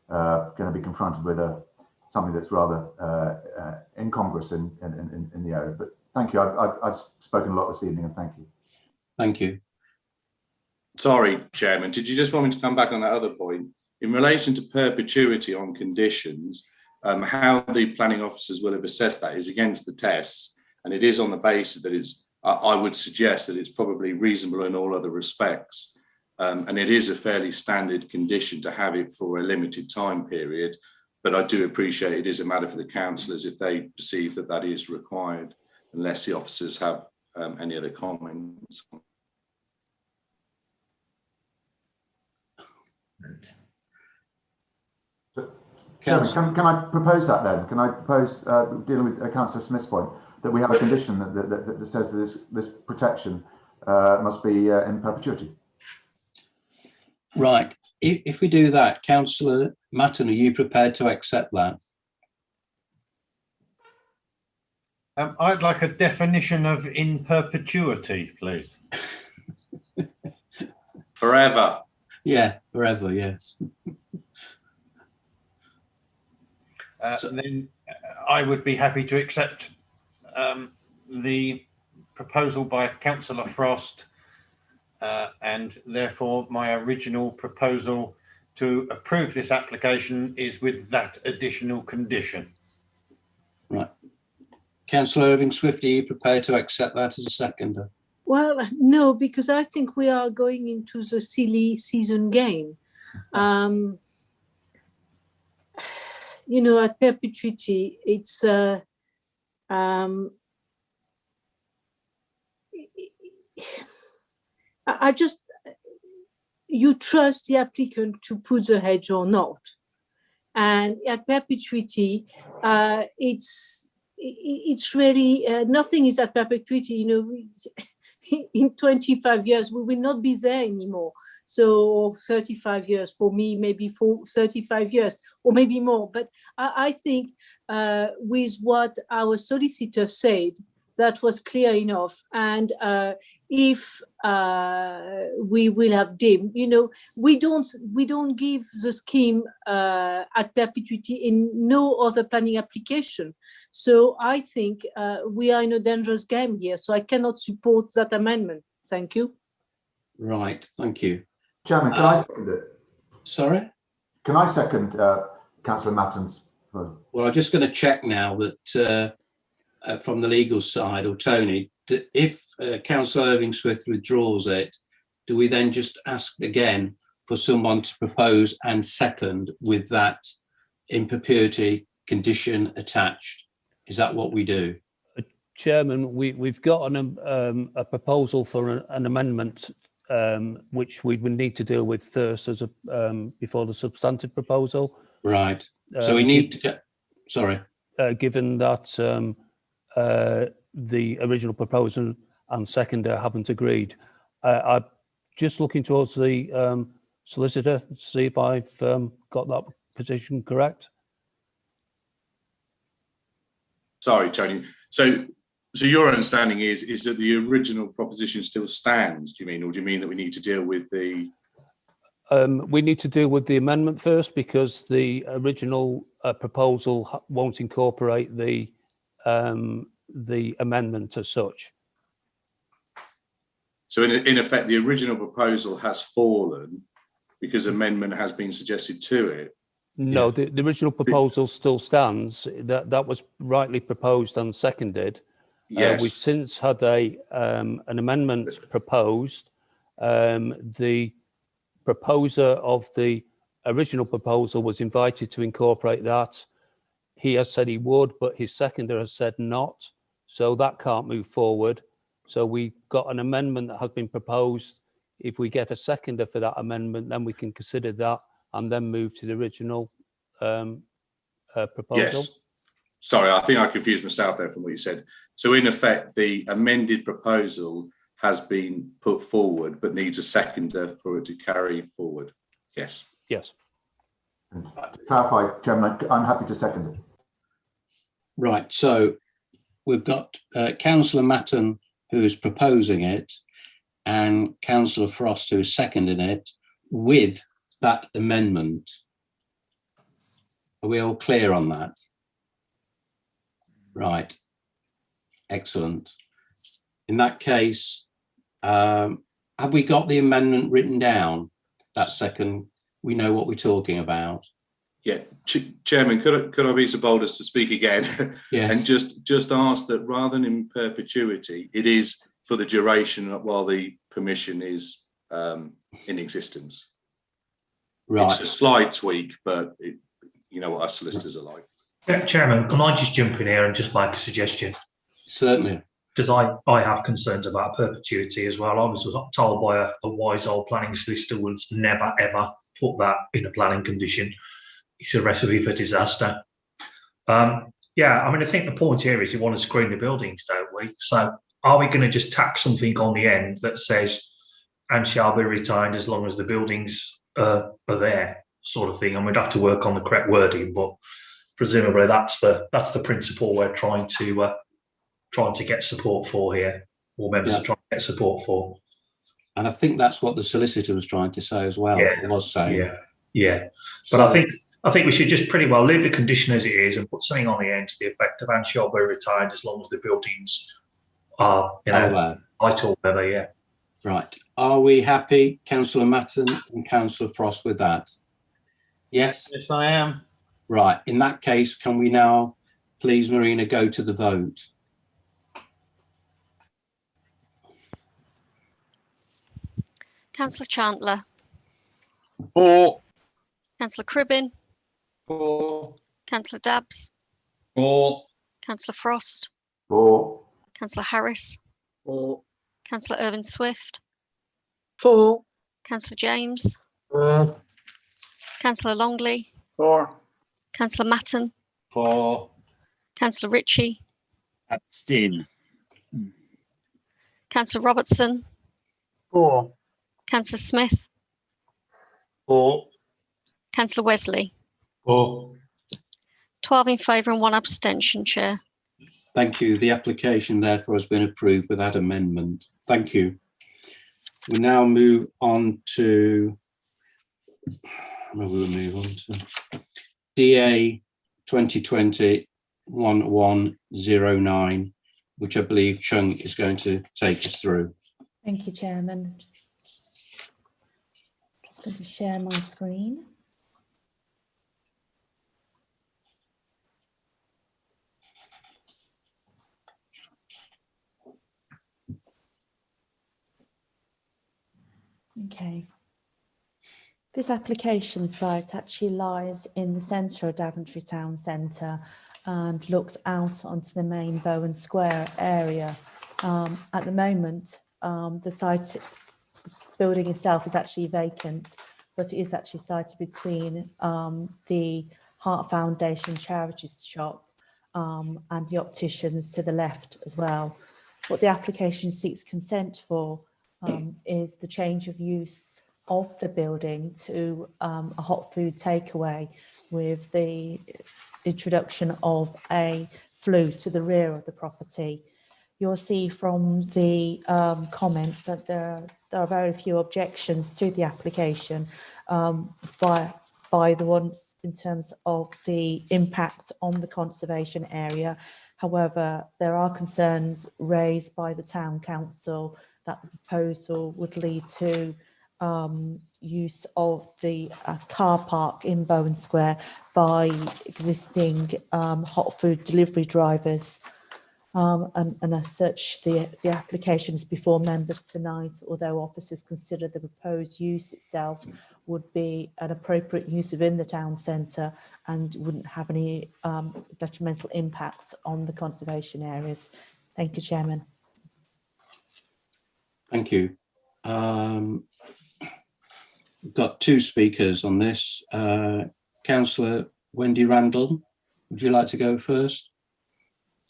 are going to be confronted with something that's rather incongruous in the area. But thank you. I've spoken a lot this evening, and thank you.
Thank you.
Sorry, Chairman, did you just want me to come back on that other point? In relation to perpetuity on conditions, how the planning officers will have assessed that is against the tests, and it is on the basis that it's, I would suggest that it's probably reasonable in all other respects. And it is a fairly standard condition to have it for a limited time period, but I do appreciate it is a matter for the councillors if they perceive that that is required, unless the officers have any other comments.
Chairman, can I propose that then? Can I propose, dealing with Councillor Smith's point, that we have a condition that says that this protection must be in perpetuity?
Right. If we do that, Councillor Matton, are you prepared to accept that?
I'd like a definition of in perpetuity, please.
Forever.
Yeah, forever, yes.
Then I would be happy to accept the proposal by Councillor Frost, and therefore my original proposal to approve this application is with that additional condition.
Right. Councillor Irving-Swift, are you prepared to accept that as a seconder?
Well, no, because I think we are going into the silly season game. You know, at perpetuity, it's I just, you trust the applicant to put the hedge or not, and at perpetuity, it's really nothing is at perpetuity. You know, in 25 years we will not be there anymore. So 35 years for me, maybe for 35 years or maybe more. But I think with what our solicitor said, that was clear enough. And if we will have deemed, you know, we don't give the scheme at perpetuity in no other planning application. So I think we are in a dangerous game here. So I cannot support that amendment. Thank you.
Right, thank you.
Chairman, can I second it?
Sorry?
Can I second Councillor Matton's proposal?
Well, I'm just going to check now that from the legal side, or Tony, if Councillor Irving-Swift withdraws it, do we then just ask again for someone to propose and second with that in perpetuity condition attached? Is that what we do?
Chairman, we've got a proposal for an amendment which we would need to deal with first as before the substantive proposal.
Right. So we need to get, sorry.
Given that the original proposal and seconder haven't agreed, I'm just looking towards the solicitor to see if I've got that position correct.
Sorry, Tony. So your understanding is that the original proposition still stands, do you mean, or do you mean that we need to deal with the...
We need to deal with the amendment first because the original proposal won't incorporate the amendment as such.
So in effect, the original proposal has fallen because amendment has been suggested to it.
No, the original proposal still stands. That was rightly proposed and seconded.
Yes.
We've since had an amendment proposed. The proposer of the original proposal was invited to incorporate that. He has said he would, but his seconder has said not. So that can't move forward. So we've got an amendment that has been proposed. If we get a seconder for that amendment, then we can consider that and then move to the original proposal?
Yes. Sorry, I think I confused myself there from what you said. So in effect, the amended proposal has been put forward, but needs a seconder for it to carry forward. Yes.
Yes.
To clarify, Chairman, I'm happy to second it.
Right, so we've got Councillor Matton who is proposing it and Councillor Frost who is seconding it with that amendment. Are we all clear on that? Right, excellent. In that case, have we got the amendment written down? That second, we know what we're talking about.
Yeah, Chairman, could I be so bold as to speak again?
Yes.
And just ask that rather than in perpetuity, it is for the duration while the permission is in existence.
Right.
It's a slight tweak, but you know what our solicitors are like.
Chairman, can I just jump in here and just make a suggestion?
Certainly.
Because I have concerns about perpetuity as well. I was told by a wise old planning solicitor once, never ever put that in a planning condition. It's a recipe for disaster. Yeah, I mean, I think the point here is you want to screen the buildings, don't we? So are we going to just tack something on the end that says, and shall be retained as long as the buildings are there, sort of thing? And we'd have to work on the correct wording, but presumably that's the principle we're trying to get support for here, or members are trying to get support for.
And I think that's what the solicitor was trying to say as well.
Yeah,
Was saying.
Yeah. But
So,
I think we should just pretty well leave the condition as it is and put something on the end to the effect of and shall be retired as long as the buildings are, light or whatever. Yeah.
Right. Are we happy, Councillor Matton and Councillor Frost, with that? Yes?
Yes, I am.
Right. In that case, can we now, please, Marina, go to the vote?
Councillor Chandler,
For.
Councillor Cribbin,
For.
Councillor Dabbs,
For.
Councillor Frost,
For.
Councillor Harris,
For.
Councillor Irvin Swift,
For.
Councillor James,
For.
Councillor Longley,
For.
Councillor Matton,
For.
Councillor Ritchie,
Abstain.
Councillor Robertson,
For.
Councillor Smith,
For.
Councillor Wesley.
For.
12 in favour and 1 abstention, Chair.
Thank you. The application therefore has been approved with that amendment. Thank you. We now move on to, where will we move on to? DA 2020-1109, which I believe Chung is going to take us through.
Thank you, Chairman. Just going to share my screen. Okay. This application site actually lies in the centre of Daventry Town Centre and looks out onto the main Bowen Square area. At the moment, the site building itself is actually vacant, but it is actually sited between the Heart Foundation charity shop and the opticians to the left as well. What the application seeks consent for is the change of use of the building to a hot food takeaway with the introduction of a flue to the rear of the property. You'll see from the comments that there are very few objections to the application by the ones in terms of the impact on the conservation area. However, there are concerns raised by the Town Council that the proposal would lead to use of the car park in Bowen Square by existing hot food delivery drivers. And as such, the application is before members tonight, although officers consider the proposed use itself would be an appropriate use within the town centre and wouldn't have any detrimental impact on the conservation areas. Thank you, Chairman.
Thank you. We've got two speakers on this. Councillor Wendy Randall. would you like to go first?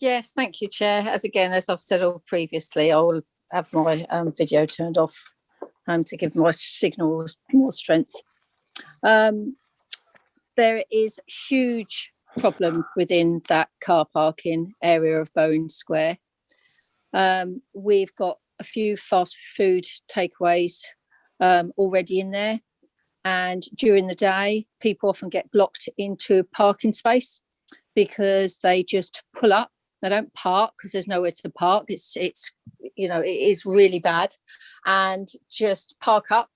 Yes, thank you, Chair. As I've said all previously, I will have my video turned off to give my signals more strength. There is huge problems within that car parking area of Bowen Square. We've got a few fast food takeaways already in there, and during the day, people often get blocked into a parking space because they just pull up. They don't park because there's nowhere to park. It's you know, it is really bad, and just park up,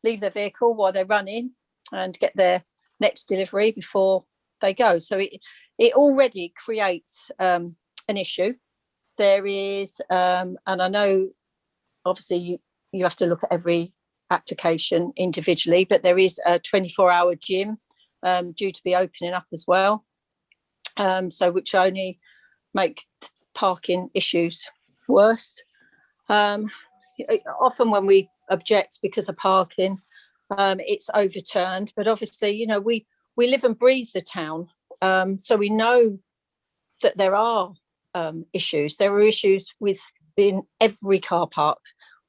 leave their vehicle while they're running, and get their next delivery before they go. So it already creates an issue. There is, and I know obviously you have to look at every application individually, but there is a 24-hour gym due to be opening up as well. So which only make parking issues worse. Often when we object because of parking, it's overturned, but obviously, you know, we live and breathe the town. So we know that there are issues. There are issues within every car park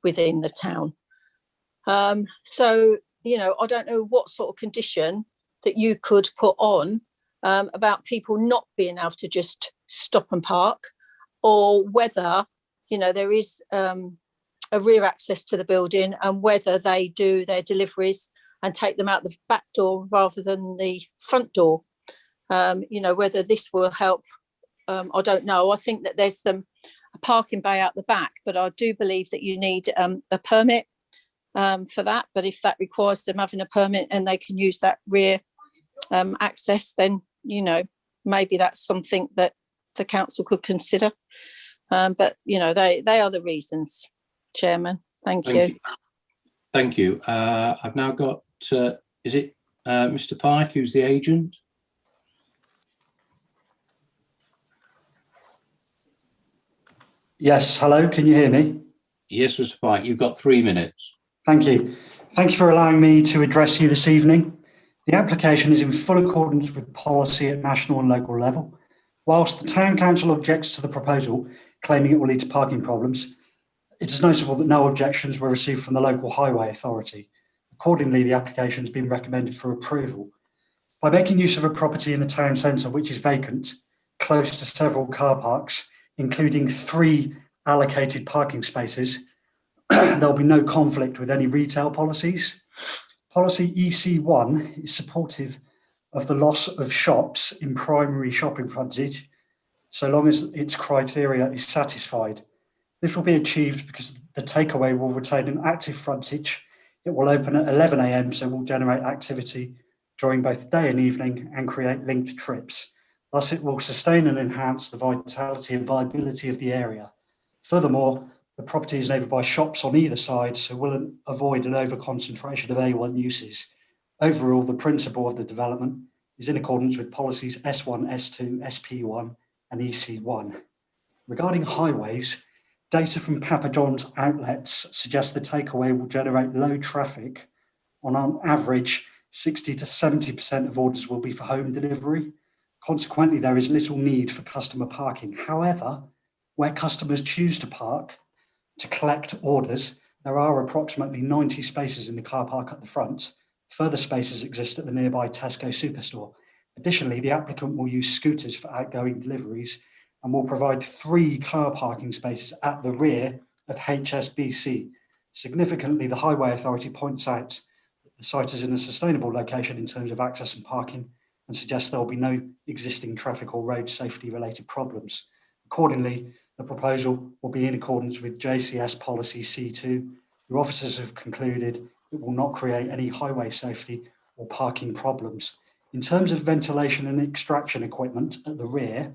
within the town. So, you know, I don't know what sort of condition that you could put on about people not being able to just stop and park, or whether, you know, there is a rear access to the building, and whether they do their deliveries and take them out the back door rather than the front door. You know, whether this will help, I don't know. I think that there's a parking bay out the back, but I do believe that you need a permit for that. But if that requires them having a permit and they can use that rear access, then, you know, maybe that's something that the council could consider. But, you know, they are the reasons, Chairman. Thank you.
Thank you. I've now got, is it Mr. Pike, who's the agent?
Yes, hello, can you hear me?
Yes, Mr. Pike, you've got 3 minutes.
Thank you. Thank you for allowing me to address you this evening. The application is in full accordance with policy at national and local level. Whilst the Town Council objects to the proposal, claiming it will lead to parking problems, it is notable that no objections were received from the local highway authority. Accordingly, the application has been recommended for approval. By making use of a property in the town centre which is vacant, close to several car parks, including 3 allocated parking spaces, there'll be no conflict with any retail policies. Policy EC1 is supportive of the loss of shops in primary shopping frontage, so long as its criteria is satisfied. This will be achieved because the takeaway will retain an active frontage. It will open at 11 AM, so will generate activity during both day and evening and create linked trips. Thus, it will sustain and enhance the vitality and viability of the area. Furthermore, the property is neighboured by shops on either side, so will avoid an over-concentration of A1 uses. Overall, the principle of the development is in accordance with policies S1, S2, SP1 and EC1. Regarding highways, data from Papa John's outlets suggests the takeaway will generate low traffic. On average, 60 to 70% of orders will be for home delivery. Consequently, there is little need for customer parking. However, where customers choose to park to collect orders, there are approximately 90 spaces in the car park at the front. Further spaces exist at the nearby Tesco superstore. Additionally, the applicant will use scooters for outgoing deliveries and will provide 3 car parking spaces at the rear of HSBC. Significantly, the Highway Authority points out that the site is in a sustainable location in terms of access and parking, and suggests there will be no existing traffic or road safety related problems. Accordingly, the proposal will be in accordance with JCS policy C2. Your officers have concluded it will not create any highway safety or parking problems. In terms of ventilation and extraction equipment at the rear,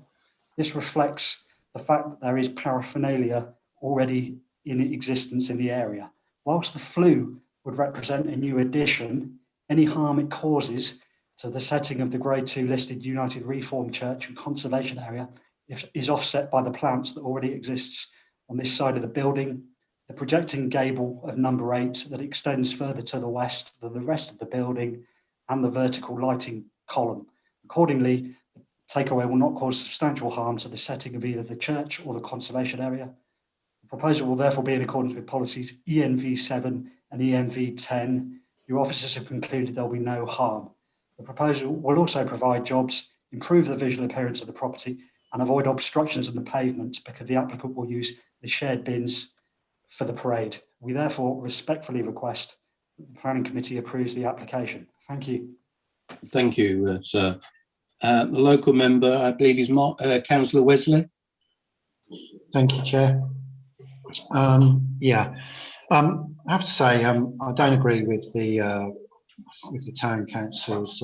this reflects the fact that there is paraphernalia already in existence in the area. Whilst the flue would represent a new addition, any harm it causes to the setting of the Grade 2 listed United Reformed Church and Conservation Area is offset by the plants that already exists on this side of the building, the projecting gable of number 8 that extends further to the west than the rest of the building, and the vertical lighting column. Accordingly, Takeaway will not cause substantial harm to the setting of either the church or the conservation area. The proposal will therefore be in accordance with policies ENV7 and ENV10. Your officers have concluded there will be no harm. The proposal will also provide jobs, improve the visual appearance of the property, and avoid obstructions in the pavement because the applicant will use the shared bins for the parade. We therefore respectfully request that the Planning Committee approves the application. Thank you.
Thank you, sir. The local member, I believe, is Councillor Wesley.
Thank you, Chair. Yeah, I have to say I don't agree with the Town Council's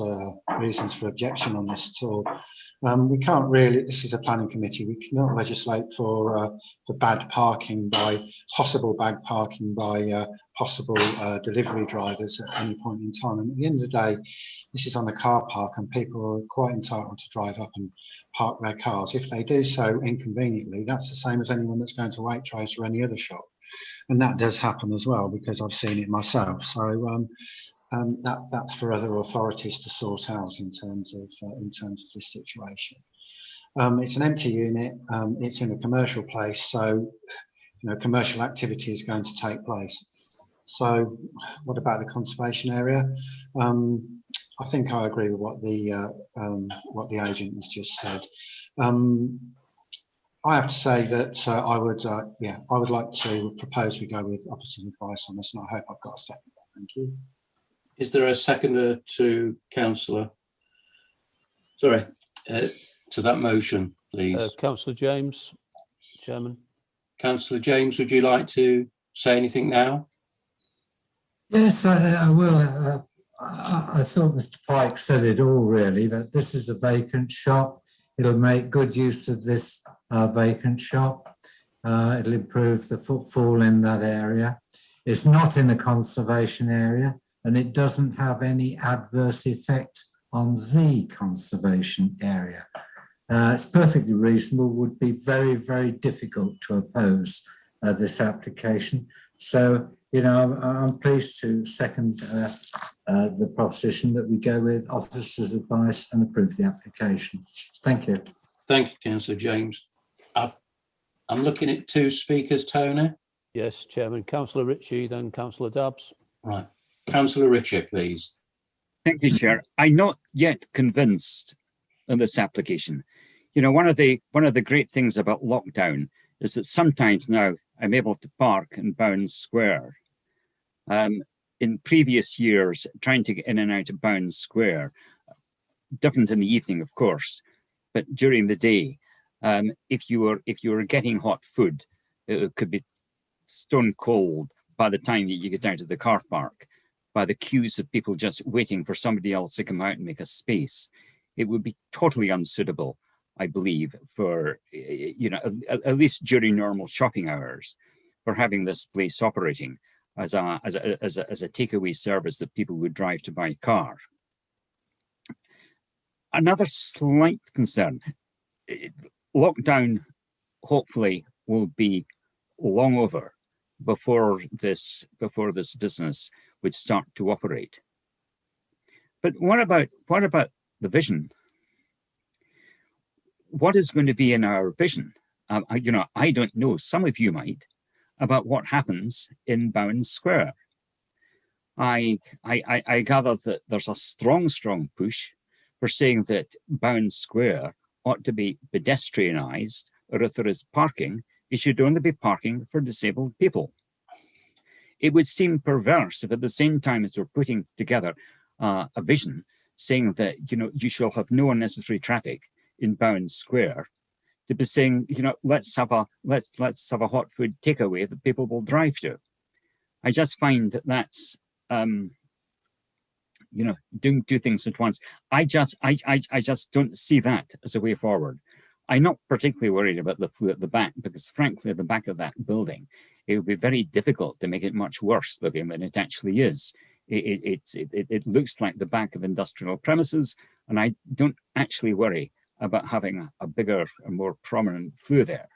reasons for objection on this at all. We can't really. This is a planning committee. We cannot legislate for bad parking by possible delivery drivers at any point in time. And at the end of the day, this is on a car park, and people are quite entitled to drive up and park their cars. If they do so inconveniently, that's the same as anyone that's going to Waitrose or any other shop, and that does happen as well because I've seen it myself. So. That's for other authorities to sort out in terms of this situation. It's an empty unit. It's in a commercial place, so commercial activity is going to take place. So, what about the conservation area? I think I agree with what the agent has just said. I have to say that I would like to propose we go with opposite advice on this, and I hope I've got a second. Thank you.
Is there a seconder to Councillor? Sorry, to that motion, please.
Councillor James, Chairman.
Councillor James, would you like to say anything now?
Yes, I will. I thought Mr. Pike said it all really, that this is a vacant shop. It'll make good use of this vacant shop. It'll improve the footfall in that area. It's not in a conservation area, and it doesn't have any adverse effect on the conservation area. It's perfectly reasonable, would be very, very difficult to oppose this application. So, I'm pleased to second the proposition that we go with officers' advice and approve the application. Thank you.
Thank you, Councillor James. I'm looking at two speakers, Tony.
Yes, Chairman. Councillor Ritchie, then Councillor Dabbs.
Right. Councillor Ritchie, please.
Thank you, Chair. I'm not yet convinced on this application. One of the great things about lockdown is that sometimes now I'm able to park in Bounds Square. In previous years, trying to get in and out of Bounds Square, different in the evening, of course, but during the day, if you were getting hot food, it could be stone cold by the time that you get out of the car park, by the queues of people just waiting for somebody else to come out and make a space. It would be totally unsuitable, I believe, for, at least during normal shopping hours, for having this place operating as a takeaway service that people would drive to buy a car. Another slight concern, lockdown hopefully will be long over before this business would start to operate. But what about the vision? What is going to be in our vision? I don't know. Some of you might, about what happens in Bounds Square. I gather that there's a strong push for saying that Bounds Square ought to be pedestrianised, or if there is parking, it should only be parking for disabled people. It would seem perverse if at the same time as we're putting together a vision saying that, you shall have no unnecessary traffic in Bounds Square, to be saying, let's have a hot food takeaway that people will drive to. I just find that that's, doing two things at once. I just don't see that as a way forward. I'm not particularly worried about the flue at the back, because frankly, at the back of that building, it would be very difficult to make it much worse looking than it actually is. It looks like the back of industrial premises, and I don't actually worry about having a bigger and more prominent flue there.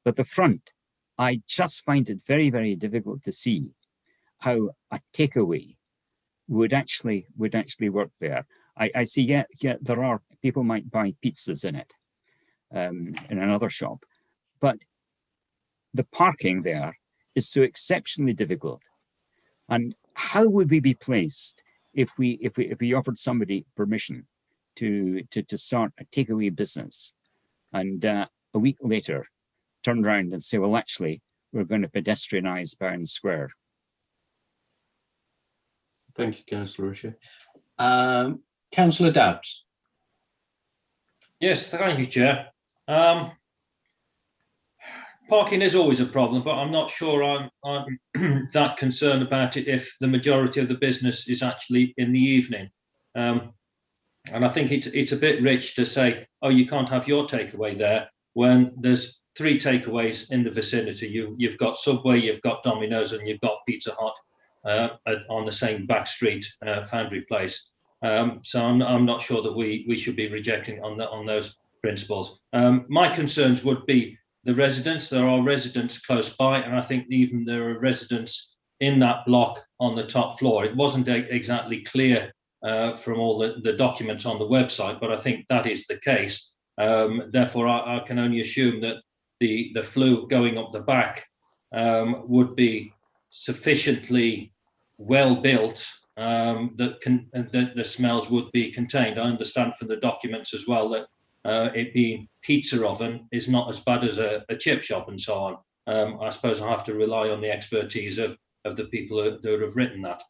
But the front, I just find it very, very difficult to see how a takeaway would actually work there. I see, yeah, there are people might buy pizzas in it in another shop. But the parking there is so exceptionally difficult. And how would we be placed if we offered somebody permission to start a takeaway business, and a week later turn around and say, well, actually, we're going to pedestrianize Bourne Square?
Thank you, Councillor Rusher. Councillor Dabbs.
Yes, thank you, Chair. Parking is always a problem, but I'm not sure I'm that concerned about it if the majority of the business is actually in the evening. And I think it's a bit rich to say, oh, you can't have your takeaway there when there's 3 takeaways in the vicinity. You've got Subway, you've got Domino's, and you've got Pizza Hut on the same back street, Foundry Place. So I'm not sure that we should be rejecting on those principles. My concerns would be the residents. There are residents close by, and I think even there are residents in that block on the top floor. It wasn't exactly clear from all the documents on the website, but I think that is the case. Therefore, I can only assume that the flue going up the back would be sufficiently well built that the smells would be contained. I understand from the documents as well that it being pizza oven is not as bad as a chip shop and so on. I suppose I have to rely on the expertise of the people who have written that.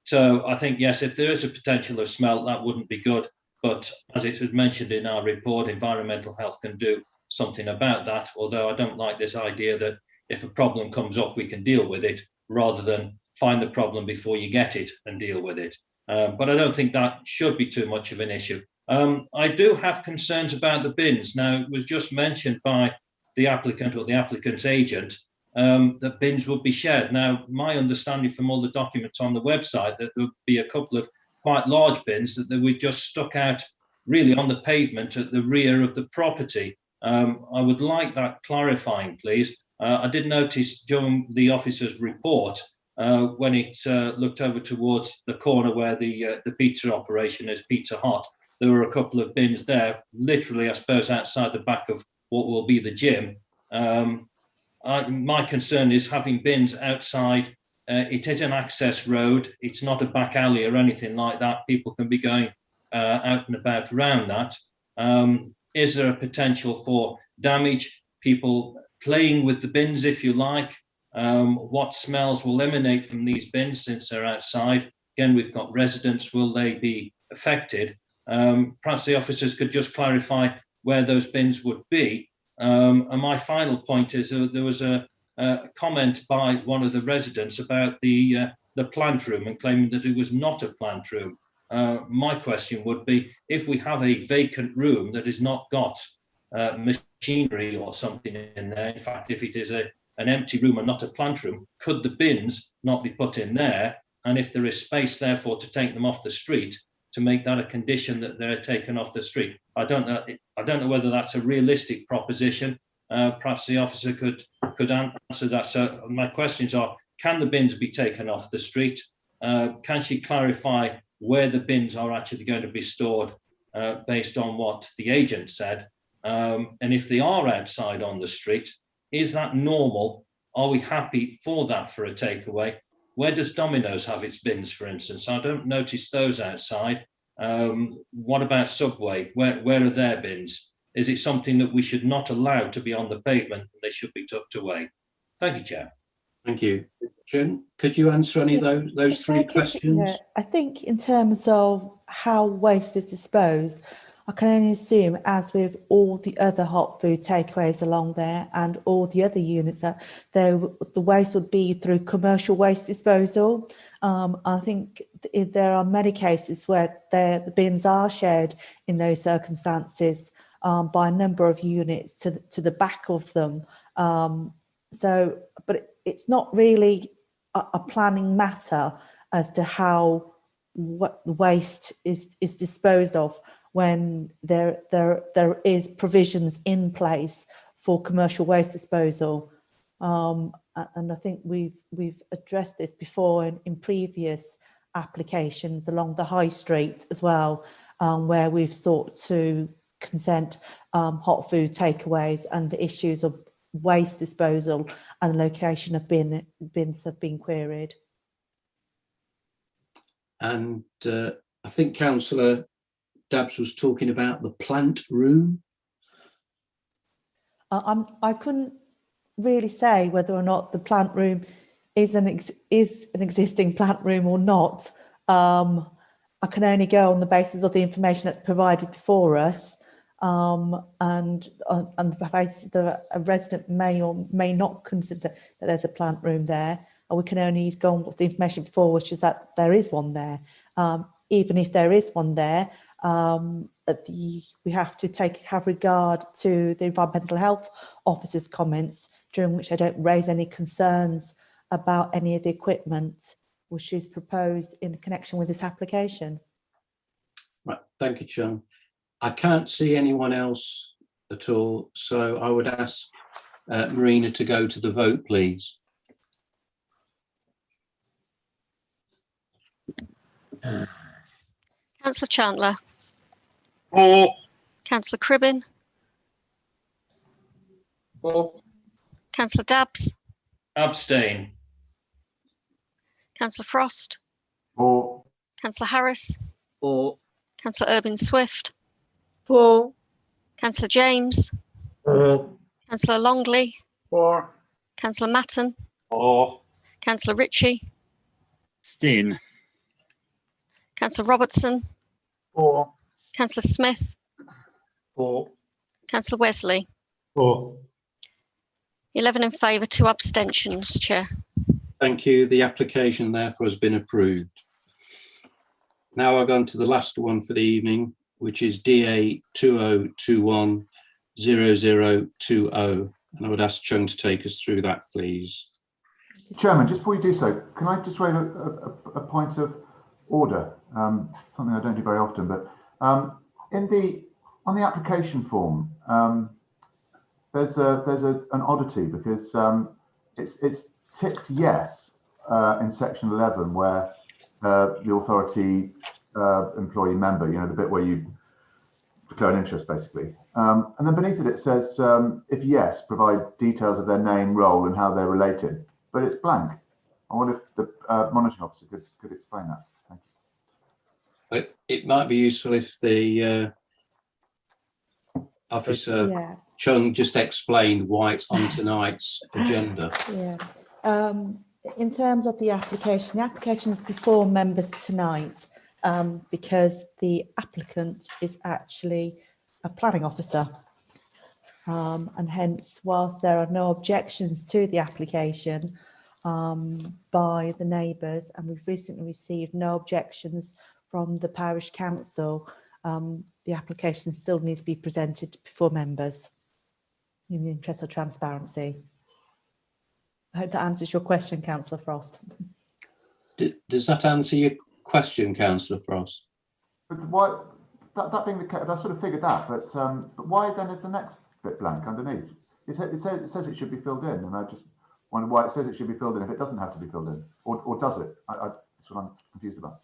So I think, yes, if there is a potential of smell, that wouldn't be good. But as it was mentioned in our report, environmental health can do something about that. Although I don't like this idea that if a problem comes up, we can deal with it rather than find the problem before you get it and deal with it. But I don't think that should be too much of an issue. I do have concerns about the bins. Now, it was just mentioned by the applicant or the applicant's agent that bins would be shared. Now, my understanding from all the documents on the website that there would be a couple of quite large bins that they would just stuck out really on the pavement at the rear of the property. I would like that clarifying, please. I did notice during the officer's report when it looked over towards the corner where the pizza operation is, Pizza Hut, there were a couple of bins there, literally, I suppose, outside the back of what will be the gym. My concern is having bins outside. It is an access road. It's not a back alley or anything like that. People can be going out and about around that. Is there a potential for damage? People playing with the bins, if you like. What smells will emanate from these bins since they're outside? Again, we've got residents. Will they be affected? Perhaps the officers could just clarify where those bins would be. And my final point is there was a comment by one of the residents about the plant room and claiming that it was not a plant room. My question would be, if we have a vacant room that has not got machinery or something in there, in fact, if it is an empty room and not a plant room, could the bins not be put in there? And if there is space, therefore, to take them off the street, to make that a condition that they're taken off the street. I don't know whether that's a realistic proposition. Perhaps the officer could answer that. So my questions are, can the bins be taken off the street? Can she clarify where the bins are actually going to be stored based on what the agent said? And if they are outside on the street, is that normal? Are we happy for that for a takeaway? Where does Domino's have its bins, for instance? I don't notice those outside. What about Subway? Where are their bins? Is it something that we should not allow to be on the pavement? They should be tucked away. Thank you, Chair.
Thank you. Jen, could you answer any of those 3 questions?
Yeah, I think in terms of how waste is disposed, I can only assume, as with all the other hot food takeaways along there and all the other units, that the waste would be through commercial waste disposal. I think there are many cases where the bins are shared in those circumstances by a number of units to the back of them. But it's not really a planning matter as to how what the waste is disposed of when there is provisions in place for commercial waste disposal. And I think we've addressed this before in previous applications along the high street as well. where we've sought to consent hot food takeaways, and the issues of waste disposal and the location of bins have been queried.
And I think Councillor Dabbs was talking about the plant room.
I couldn't really say whether or not the plant room is an existing plant room or not. I can only go on the basis of the information that's provided before us, and the basis that a resident may or may not consider that there's a plant room there, and we can only go on with the information before, which is that there is one there. Even if there is one there, we have to have regard to the environmental health officer's comments, during which I don't raise any concerns about any of the equipment which is proposed in connection with this application.
Right, thank you, Chung. I can't see anyone else at all, so I would ask Marina to go to the vote, please.
Councillor Chandler.
For.
Councillor Cribbin.
For.
Councillor Dabbs.
Abstain.
Councillor Frost.
For.
Councillor Harris.
For.
Councillor Urban Swift.
For.
Councillor James.
For.
Councillor Longley.
For.
Councillor Matton.
For.
Councillor Ritchie.
Abstain.
Councillor Robertson.
For.
Councillor Smith.
For.
Councillor Wesley.
For.
11 in favour, 2 abstentions, Chair.
Thank you. The application therefore has been approved. Now I'll go on to the last one for the evening, which is DA 2021-0020. And I would ask Chung to take us through that, please.
Chairman, just before you do so, can I just raise a point of order? Something I don't do very often, but on the application form, there's an oddity, because it's ticked yes in section 11, where the authority employee member, the bit where you declare an interest, basically. And then beneath it says, if yes, provide details of their name, role, and how they're related. But it's blank. I wonder if the monitoring officer could explain that. Thank you.
But it might be useful if the officer Chung just explained why it's on tonight's agenda.
Yeah. In terms of the application is before members tonight because the applicant is actually a planning officer. And hence, whilst there are no objections to the application by the neighbours, and we've recently received no objections from the parish council, the application still needs to be presented before members in the interest of transparency. I hope that answers your question, Councillor Frost.
Does that answer your question, Councillor Frost?
But why, that being the case, I sort of figured that, but why then is the next bit blank underneath? It says it should be filled in, and I just wonder why it says it should be filled in if it doesn't have to be filled in, or does it? That's what I'm confused about.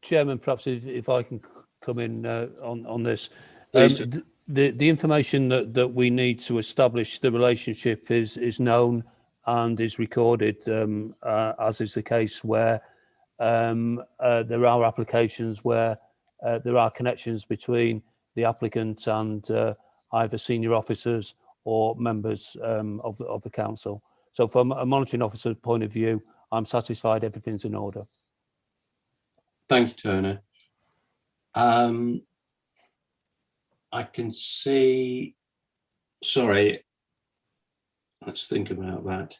Chairman, perhaps if I can come in on this. The information that we need to establish the relationship is known and is recorded, as is the case where there are applications where there are connections between the applicant and either senior officers or members of the council. So from a monitoring officer's point of view, I'm satisfied everything's in order.
Thank you, Turner. I can see, sorry, let's think about that.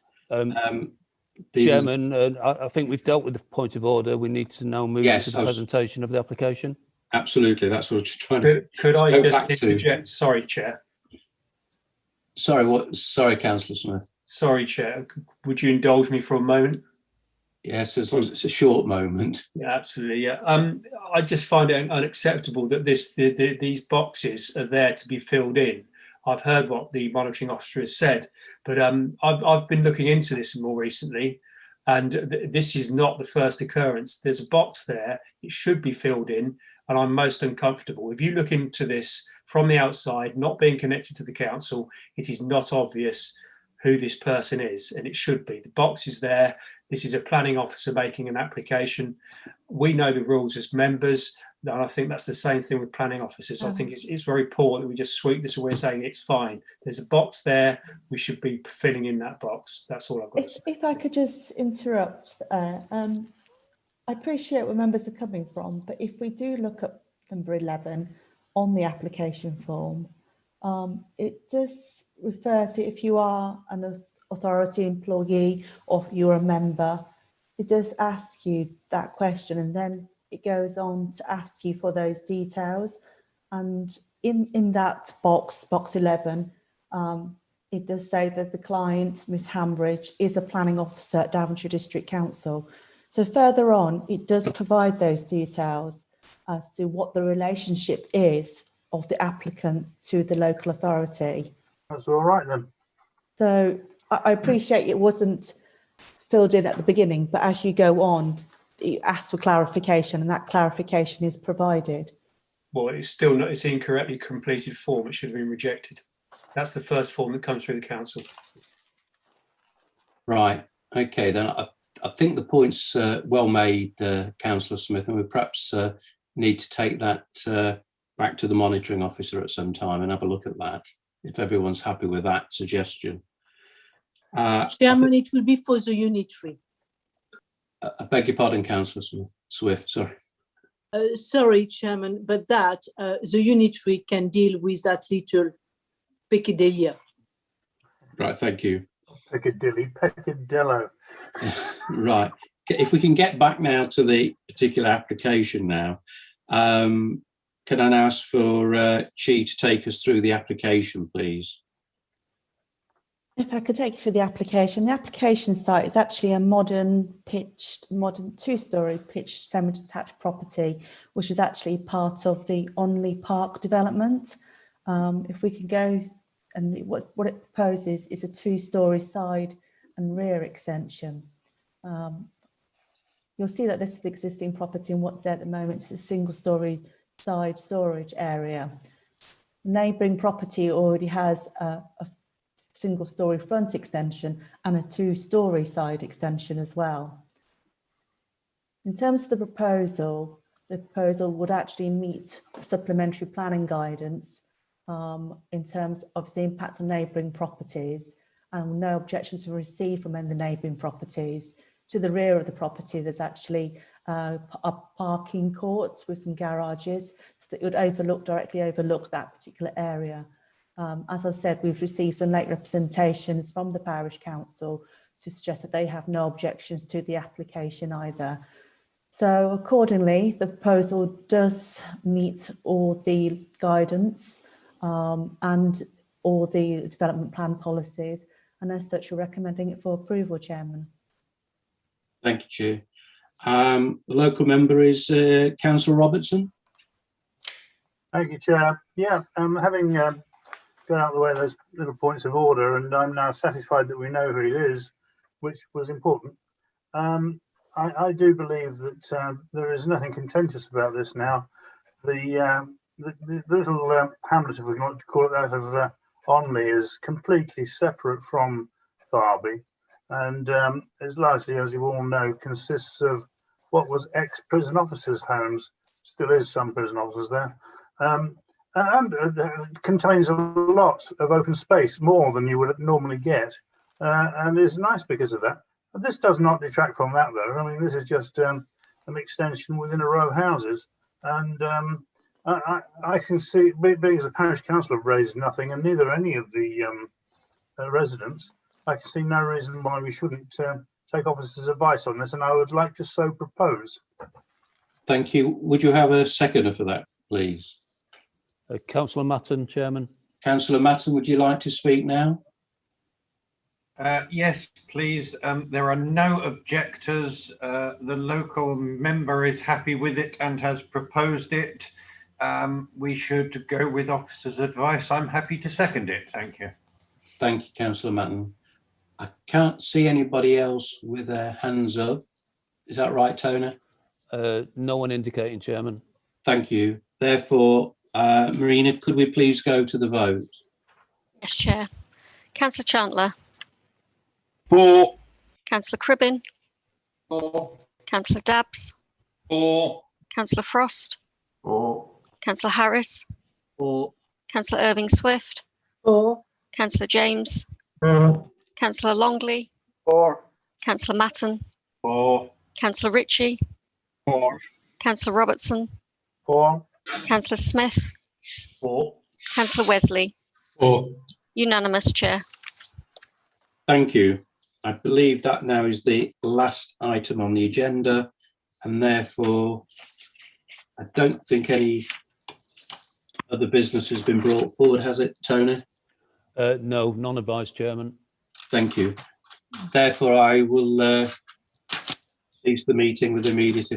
Chairman, I think we've dealt with the point of order. We need to now move to the presentation of the application.
Absolutely, that's what I was just trying to
Could I
go
just
back to.
interject? Sorry, Chair.
Sorry, what? Sorry, Councillor Smith.
Sorry, Chair. Would you indulge me for a moment?
Yes, as long as it's a short moment.
Yeah, absolutely. Yeah. I just find it unacceptable that these boxes are there to be filled in. I've heard what the monitoring officer has said, but I've been looking into this more recently, and this is not the first occurrence. There's a box there. It should be filled in. and I'm most uncomfortable. If you look into this from the outside, not being connected to the council, it is not obvious who this person is, and it should be. The box is there. This is a planning officer making an application. We know the rules as members, and I think that's the same thing with planning officers. I think it's very poor that we just sweep this away saying it's fine. There's a box there. We should be filling in that box. That's all I've got to say.
If I could just interrupt, I appreciate where members are coming from, but if we do look at number 11 on the application form, it does refer to if you are an authority employee or if you're a member, it does ask you that question, and then it goes on to ask you for those details. And in that box 11, it does say that the client, Miss Hambridge, is a planning officer at Daventry District Council. So further on, it does provide those details as to what the relationship is of the applicant to the local authority.
That's all right then.
So I appreciate it wasn't filled in at the beginning, but as you go on, it asks for clarification, and that clarification is provided.
Well, it's still not, it's incorrectly completed form. It should have been rejected. That's the first form that comes through the council.
Right. Okay, then I think the point's well made, Councillor Smith, and we perhaps need to take that back to the monitoring officer at some time and have a look at that, if everyone's happy with that suggestion.
Chairman, it will be for the unit 3.
I beg your pardon, Councillor Swift, sorry.
Sorry, Chairman, but that the unit 3 can deal with that little peccadillo.
Right, thank you.
Peccadillo.
Right. If we can get back now to the particular application now, can I ask for Chi to take us through the application, please?
If I could take you through the application site is actually a modern two-storey pitched semi-detached property, which is actually part of the Onley Park development. If we can go, and what it proposes is a two-storey side and rear extension. You'll see that this is the existing property, and what's there at the moment is a single-storey side storage area. The neighbouring property already has a single-storey front extension and a two-storey side extension as well. In terms of the proposal would actually meet supplementary planning guidance in terms of the impact on neighbouring properties, and no objections were received from any of the neighbouring properties. To the rear of the property, there's actually a parking court with some garages, so that it would directly overlook that particular area. As I've said, we've received some late representations from the parish council to suggest that they have no objections to the application either. So accordingly, the proposal does meet all the guidance and all the development plan policies, and as such, we're recommending it for approval, Chairman.
Thank you, Chair. The local member is Councillor Robertson.
Thank you, Chair. Yeah, having got out of the way those little points of order, and I'm now satisfied that we know who it is, which was important. I do believe that there is nothing contentious about this now. The little hamlet, if we want to call it that, of Onley is completely separate from Derby, and is largely, as you all know, consists of what was ex-prison officers' homes, still is some prison officers there, and contains a lot of open space, more than you would normally get, and is nice because of that. But this does not detract from that, though. I mean, this is just an extension within a row of houses, and I can see, being as a parish council have raised nothing, and neither any of the residents, I can see no reason why we shouldn't take officers' advice on this, and I would like to so propose.
Thank you. Would you have a seconder for that, please?
Councillor Matton, Chairman.
Councillor Matton, would you like to speak now?
Yes, please. There are no objectors. The local member is happy with it and has proposed it. We should go with officer's advice. I'm happy to second it. Thank you.
Thank you, Councillor Matton. I can't see anybody else with their hands up. Is that right, Tony?
No one indicating, Chairman.
Thank you. Therefore, Marina, could we please go to the vote?
Yes, Chair. Councillor Chandler.
For.
Councillor Cribbin.
For.
Councillor Dabbs.
For.
Councillor Frost.
For.
Councillor Harris.
For.
Councillor Irving Swift.
For.
Councillor James.
For.
Councillor Longley.
For.
Councillor Matton.
For.
Councillor Ritchie.
For.
Councillor Robertson.
For.
Councillor Smith.
For.
Councillor Wesley.
For.
Unanimous, Chair.
Thank you. I believe that now is the last item on the agenda, and therefore I don't think any other business has been brought forward, has it, Tony?
No, non-advised, Chairman.
Thank you. Therefore, I will cease the meeting with immediate